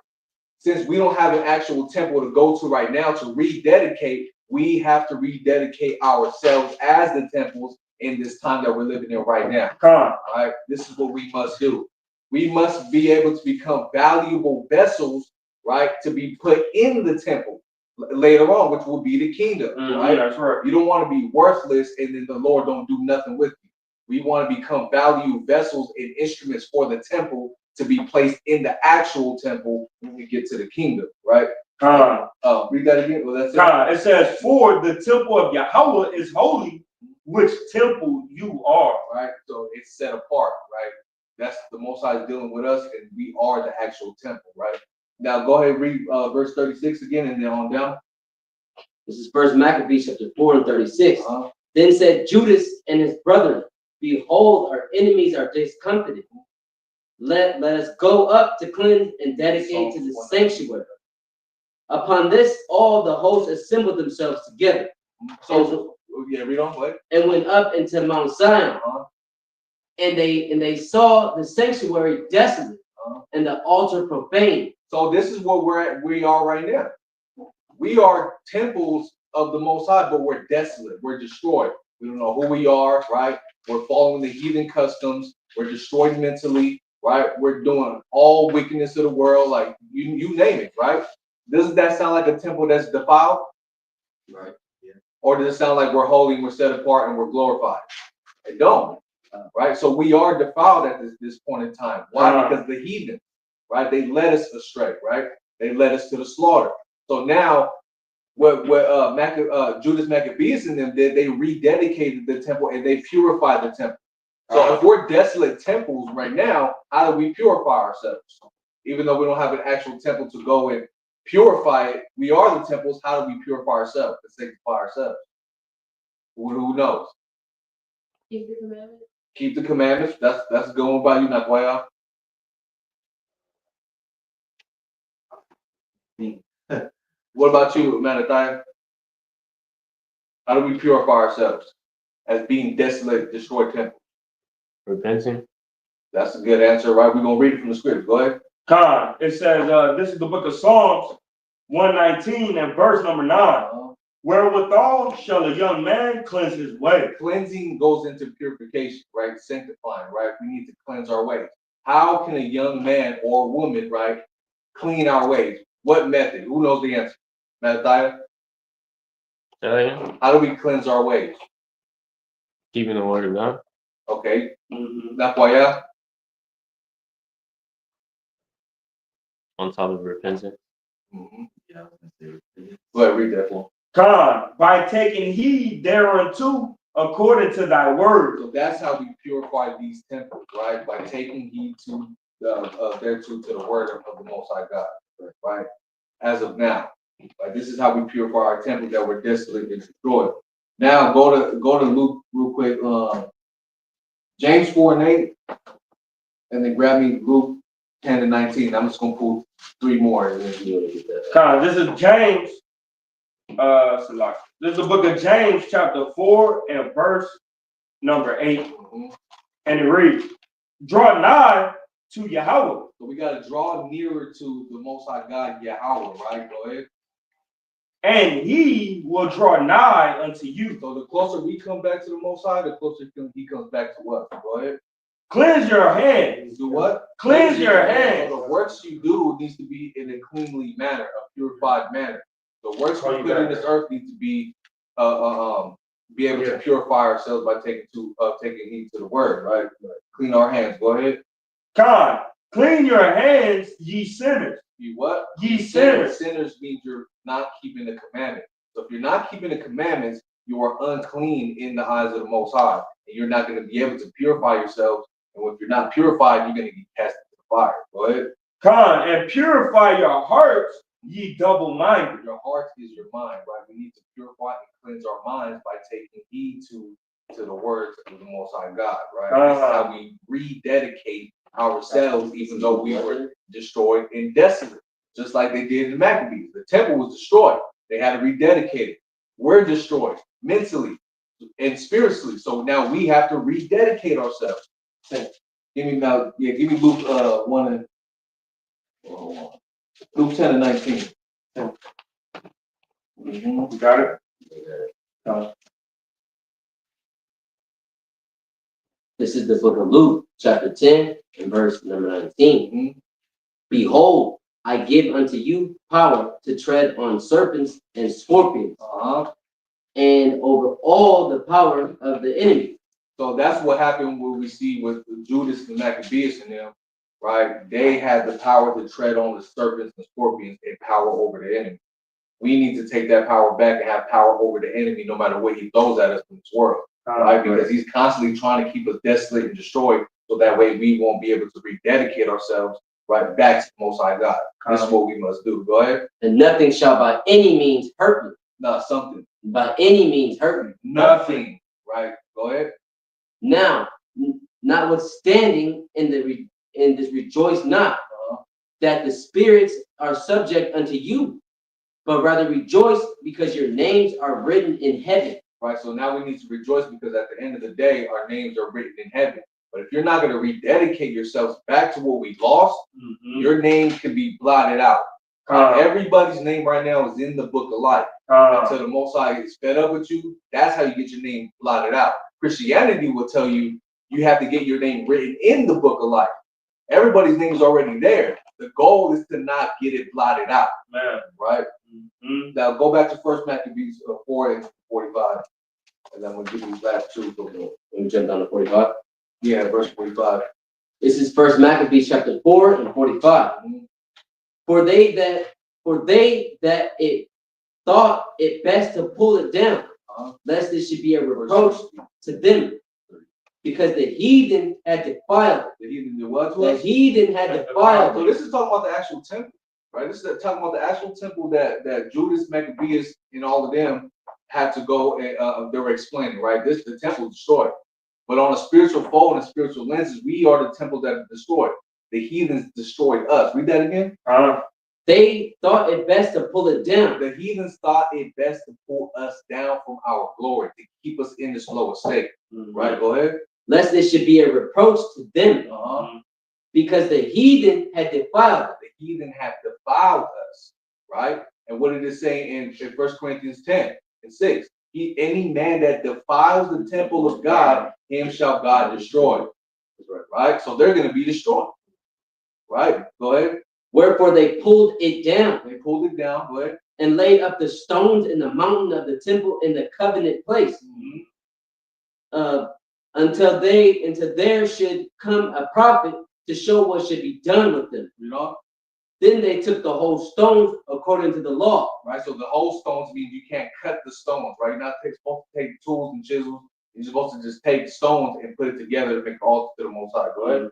since we don't have an actual temple to go to right now to rededicate, we have to rededicate ourselves as the temples in this time that we're living in right now. Right? This is what we must do. We must be able to become valuable vessels, right, to be put in the temple later on, which will be the kingdom, right? That's right. You don't want to be worthless and then the Lord don't do nothing with you. We want to become valuable vessels and instruments for the temple to be placed in the actual temple when we get to the kingdom, right? Read that again. Well, that's it. It says, for the temple of Yahweh is holy, which temple you are. Right? So it's set apart, right? That's the Most High is dealing with us, and we are the actual temple, right? Now go ahead and read verse 36 again and then on down. This is First Maccabees chapter 4 and 36. Then said Judas and his brethren, behold, our enemies are discomfited. Let us go up to cleanse and dedicate to the sanctuary. Upon this, all the hosts assembled themselves together. So yeah, read on, what? And went up into Mount Zion. And they saw the sanctuary desolate and the altar profaned. So this is what we are right now. We are temples of the Most High, but we're desolate. We're destroyed. We don't know who we are, right? We're following the heathen customs. We're destroyed mentally, right? We're doing all wickedness of the world, like you name it, right? Doesn't that sound like a temple that's defiled? Right. Yeah. Or does it sound like we're holy and we're set apart and we're glorified? It don't. Right? So we are defiled at this point in time. Why? Because the heathen, right? They led us astray, right? They led us to the slaughter. So now, what Judas Maccabees and them did, they rededicated the temple and they purified the temple. So if we're desolate temples right now, how do we purify ourselves? Even though we don't have an actual temple to go and purify it, we are the temples. How do we purify ourselves and sanctify ourselves? Who knows? Keep the commandments. Keep the commandments. That's going by you, not why y'all. What about you, Manathiah? How do we purify ourselves as being desolate, destroyed temple? Repenting. That's a good answer, right? We're gonna read it from the script. Go ahead. Con, it says, this is the book of Psalms 119 and verse number 9. Wherewithal shall a young man cleanse his way. Cleansing goes into purification, right? Sanctifying, right? We need to cleanse our ways. How can a young man or woman, right, clean our ways? What method? Who knows the answer? Mattathiah? How do we cleanse our ways? Keeping the word of God. Okay. Napoya? On top of repentance. Go ahead, read that for me. Con, by taking heed thereunto according to thy word. So that's how we purify these temples, right? By taking heed to thereto to the word of the Most High God, right? As of now, like this is how we purify our temple that were desolate and destroyed. Now go to Luke real quick. James 4:8, and then grab me Luke 10 and 19. I'm just gonna pull 3 more, and then you'll get that. Con, this is James. This is the book of James, chapter 4 and verse number 8. And it reads, draw nigh to Yahweh. So we got to draw nearer to the Most High God, Yahweh, right? Go ahead. And he will draw nigh unto you. So the closer we come back to the Most High, the closer he comes back to us. Go ahead. Cleanse your hands. Do what? Cleanse your hands. So the works you do needs to be in a cleanly manner, a purified manner. The works we put in this earth need to be able to purify ourselves by taking heed to the word, right? Clean our hands. Go ahead. God, clean your hands, ye sinners. Ye what? Ye sinners. Sinners means you're not keeping the commandments. So if you're not keeping the commandments, you are unclean in the eyes of the Most High, and you're not going to be able to purify yourselves. And if you're not purified, you're going to be cast into the fire. Go ahead. Come and purify your hearts, ye double-minded. Your heart is your mind, right? We need to purify and cleanse our minds by taking heed to the words of the Most High God, right? This is how we rededicate ourselves, even though we were destroyed and desolate, just like they did in the Maccabees. The temple was destroyed. They had to rededicate it. We're destroyed mentally and spiritually. So now we have to rededicate ourselves. Give me Luke 1 and Luke 10 and 19. You got it? This is the book of Luke, chapter 10, and verse number 19. Behold, I give unto you power to tread on serpents and scorpions, and over all the power of the enemy. So that's what happened when we see with Judas and Maccabees and them, right? They had the power to tread on the serpents and scorpions and power over the enemy. We need to take that power back and have power over the enemy no matter what he throws at us in this world, right? Because he's constantly trying to keep us desolate and destroyed, so that way we won't be able to rededicate ourselves right back to the Most High God. This is what we must do. Go ahead. And nothing shall by any means hurt you. Not something. By any means hurt you. Nothing. Right. Go ahead. Now, notwithstanding in this rejoice not that the spirits are subject unto you, but rather rejoice because your names are written in heaven. Right. So now we need to rejoice because at the end of the day, our names are written in heaven. But if you're not going to rededicate yourselves back to what we lost, your name can be blotted out. Everybody's name right now is in the book of life. Until the Most High is fed up with you, that's how you get your name blotted out. Christianity will tell you you have to get your name written in the book of life. Everybody's name is already there. The goal is to not get it blotted out. Man. Right? Now go back to 1 Maccabees 4 and 45. And I'm going to give you last two. Let me jump down to 45. Yeah, verse 45. This is 1 Maccabees chapter 4 and 45. For they that it thought it best to pull it down, lest it should be a reproach to them, because the heathen had defiled. The heathen did what? The heathen had defiled. So this is talking about the actual temple, right? This is talking about the actual temple that Judas, Maccabees, and all of them had to go and they were explaining, right? The temple was destroyed. But on a spiritual fold and spiritual lenses, we are the temple that is destroyed. The heathens destroyed us. Read that again. They thought it best to pull it down. The heathens thought it best to pull us down from our glory, to keep us in this lower state. Right, go ahead. Lest it should be a reproach to them. Because the heathen had defiled. The heathen had defiled us. Right? And what did it say in 1 Corinthians 10:6? Any man that defiles the temple of God, him shall God destroy. Right? So they're going to be destroyed. Right? Go ahead. Wherefore they pulled it down. They pulled it down. Go ahead. And laid up the stones in the mountain of the temple in the covenant place. Until there should come a prophet to show what should be done with them. You know? Then they took the whole stones according to the law. Right? So the whole stones means you can't cut the stones, right? You're not supposed to take tools and chisels. You're supposed to just take stones and put it together to make an altar to the Most High. Go ahead.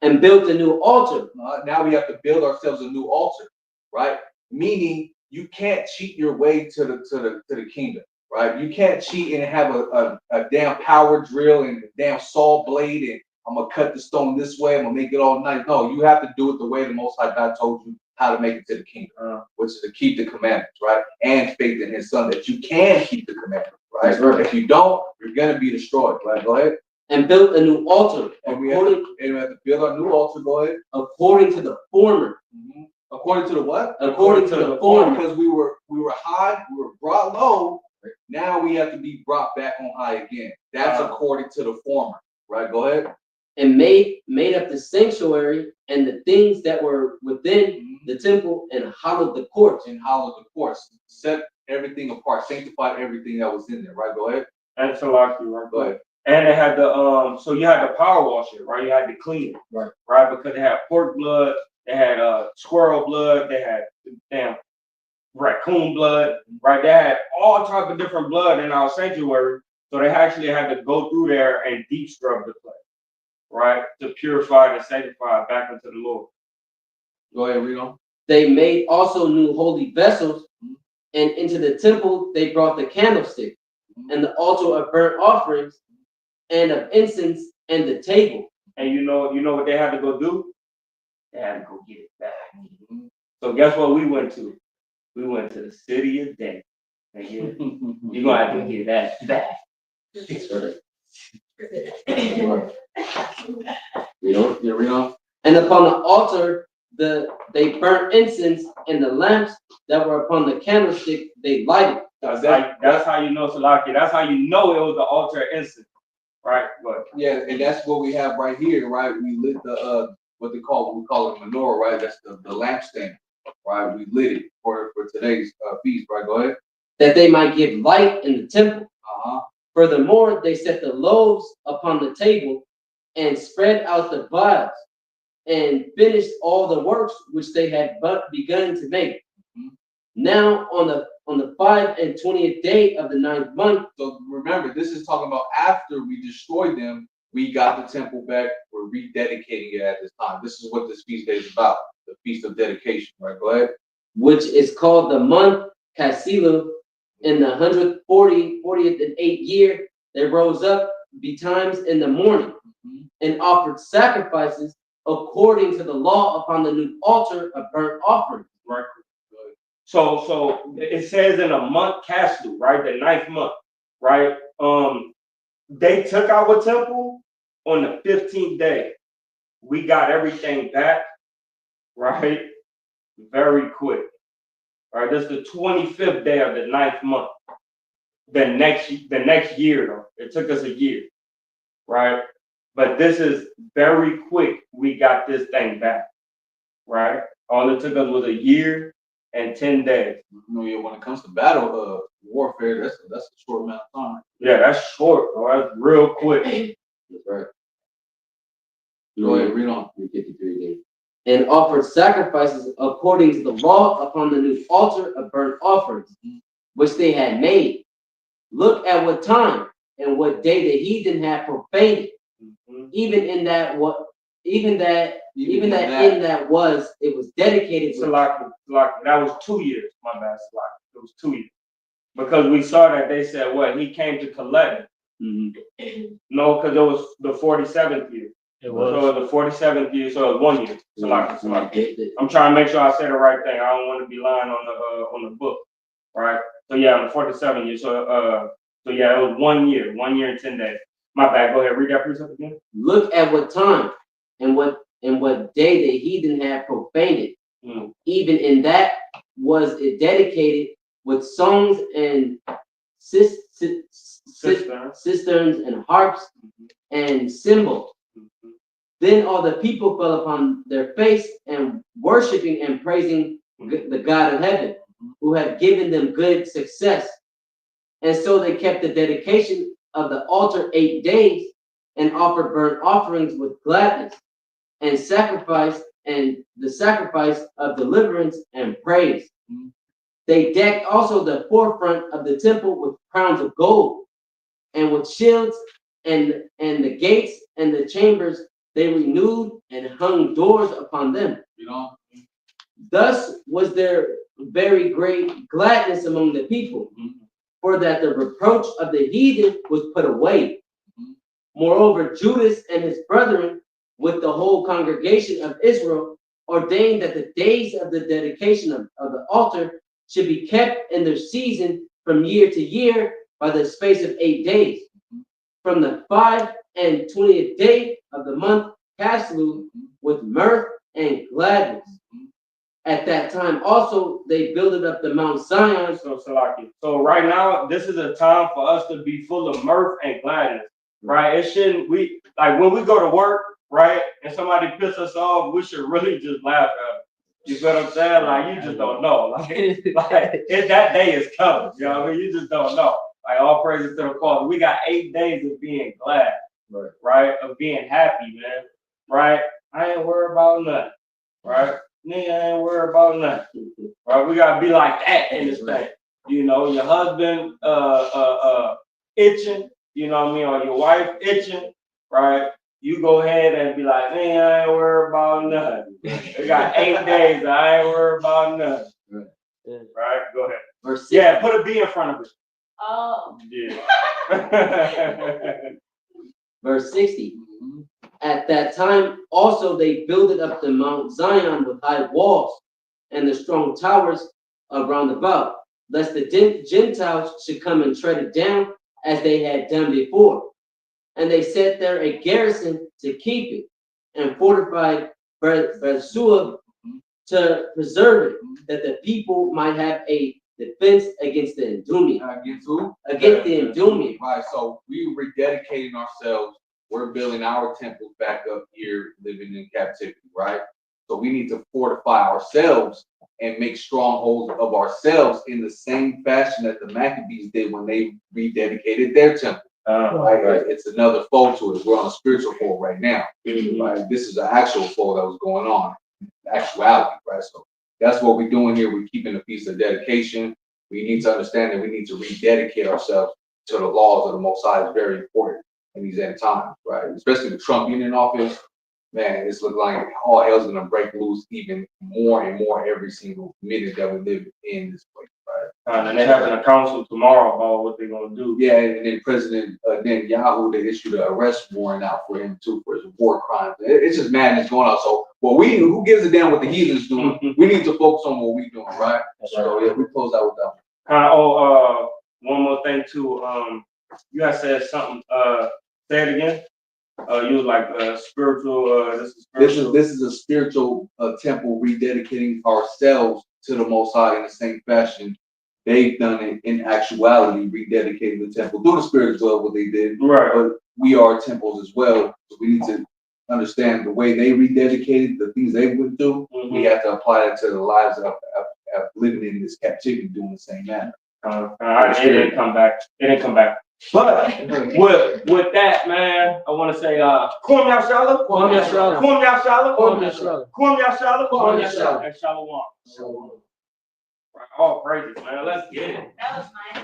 And built a new altar. Now we have to build ourselves a new altar, right? Meaning you can't cheat your way to the kingdom, right? You can't cheat and have a damn power drill and a damn saw blade and I'm gonna cut the stone this way, I'm gonna make it all nice. No, you have to do it the way the Most High God told you how to make it to the kingdom, which is to keep the commandments, right? And faith in His Son that you can keep the commandments, right? If you don't, you're gonna be destroyed, right? Go ahead. And built a new altar. And we have to build our new altar. Go ahead. According to the former. According to the what? According to the former. Because we were high, we were brought low. Now we have to be brought back on high again. That's according to the former, right? Go ahead. And made up the sanctuary and the things that were within the temple and hollowed the courts. And hollowed the courts. Set everything apart. Sanctified everything that was in there, right? Go ahead. And Salaki, right? Go ahead. And they had the so you had to power wash it, right? You had to clean it, right? Because they had pork blood, they had squirrel blood, they had damn raccoon blood, right? They had all type of different blood in our sanctuary, so they actually had to go through there and deep scrub the place, right, to purify and sanctify it back into the Lord. Go ahead, read on. They made also new holy vessels, and into the temple they brought the candlestick and the altar of burnt offerings and of incense and the table. And you know what they had to go do? They had to go get it back. So guess what we went to? We went to the city of death. You're gonna have to get that back. Read on. And upon the altar they burnt incense, and the lamps that were upon the candlestick they lighted. That's how you know, Salaki. That's how you know it was the altar of incense. Right, but yeah, and that's what we have right here, right? We lit the what we call it menorah, right? That's the lampstand, right? We lit it for today's feast, right? Go ahead. That they might give light in the temple. Furthermore, they set the loaves upon the table and spread out the vials and finished all the works which they had but begun to make. Now on the 5 and 20th day of the 9th month. So remember, this is talking about after we destroyed them, we got the temple back. We're rededicating it at this time. This is what this feast day is about, the feast of dedication. Right, go ahead. Which is called the month Kasilu. In the 40th and 8th year, they rose up betimes in the morning and offered sacrifices according to the law upon the new altar of burnt offerings. Right. So it says in a month Caslu, right? The 9th month, right? They took our temple on the 15th day. We got everything back, right? Very quick. All right, this is the 25th day of the 9th month. The next year, though, it took us a year, right? But this is very quick. We got this thing back, right? All it took us was a year and 10 days. When it comes to battle warfare, that's a short amount of time. Yeah, that's short, bro. That's real quick. That's right. Go ahead, read on. 53 days. And offered sacrifices according to the law upon the new altar of burnt offerings, which they had made. Look at what time and what day the heathen had profaned it. Even in that it was dedicated to like that was 2 years. My bad, it was 2 years. Because we saw that they said what he came to collect. No, because it was the 47th year. It was. So the 47th year, so it was 1 year. So I'm trying to make sure I say the right thing. I don't want to be lying on the book, right? So yeah, on the 47th year. So yeah, it was 1 year, 1 year and 10 days. My bad. Go ahead, read that precept again. Look at what time and what day the heathen had profaned it. Even in that was it dedicated with songs and cisterns and harps and cymbals. Then all the people fell upon their face and worshiping and praising the God of heaven, who had given them good success. And so they kept the dedication of the altar 8 days and offered burnt offerings with gladness and sacrifice and the sacrifice of deliverance and praise. They decked also the forefront of the temple with crowns of gold and with shields and the gates and the chambers they renewed and hung doors upon them. Thus was there very great gladness among the people, for that the reproach of the heathen was put away. Moreover, Judas and his brethren, with the whole congregation of Israel, ordained that the days of the dedication of the altar should be kept in their season from year to year by the space of 8 days, from the 25th day of the month Caslu, with mirth and gladness. At that time also they builded up the Mount Zion. So right now, this is a time for us to be full of mirth and gladness, right? It shouldn't, we, like when we go to work, right, and somebody pisses us off, we should really just laugh at them. You feel what I'm saying? Like, you just don't know. Like that day is coming, you know what I mean? You just don't know. Like, all praises to the Father. We got 8 days of being glad, right? Of being happy, man, right? I ain't worried about nothing, right? Nigga, I ain't worried about nothing, right? We gotta be like that in this thing. You know, your husband itching, you know what I mean, or your wife itching, right? You go ahead and be like, man, I ain't worried about nothing. We got 8 days, I ain't worried about nothing. Right? Go ahead. Verse 60. Yeah, put a B in front of it. Oh. Yeah. Verse 60. At that time also they builded up the Mount Zion with high walls and the strong towers around about, lest the Gentiles should come and tread it down as they had done before. And they set there a garrison to keep it, and fortified Bersua to preserve it, that the people might have a defense against the Idumea. Against who? Against the Idumea. Right, so we rededicating ourselves. We're building our temples back up here, living in captivity, right? So we need to fortify ourselves and make strongholds of ourselves in the same fashion that the Maccabees did when they rededicated their temple. Right? It's another fold to it. We're on a spiritual fold right now. Right? This is an actual fold that was going on, actuality, right? So that's what we're doing here. We're keeping the feast of dedication. We need to understand that we need to rededicate ourselves to the laws of the Most High. Is very important in these end times, right? Especially the Trump being in office, man, it's looking like all hell's gonna break loose even more and more every single minute that we live in this place, right? And they're having a council tomorrow about what they're gonna do. Yeah, and then President Netanyahu, they issued an arrest warrant out for him too for his war crimes. It's just madness going on. So, who gives a damn what the heathens doing? We need to focus on what we're doing, right? So yeah, we close out with that one. One more thing too. You guys said something. Say it again. You was like spiritual. This is a spiritual temple, rededicating ourselves to the Most High in the same fashion they've done it in actuality, rededicating the temple through the Spirit as well. What they did, right? But we are temples as well, so we need to understand the way they rededicated the things they went through. We have to apply that to the lives of living in this captivity, doing the same manner. It didn't come back. It didn't come back. But with that, man, I want to say, Kwam Yashala, Kwam Yashala, Kwam Yashala, Kwam Yashala, Kwam Yashala, Kwam Yashala, and Shalom. All praises, man. Let's get it. That was mine,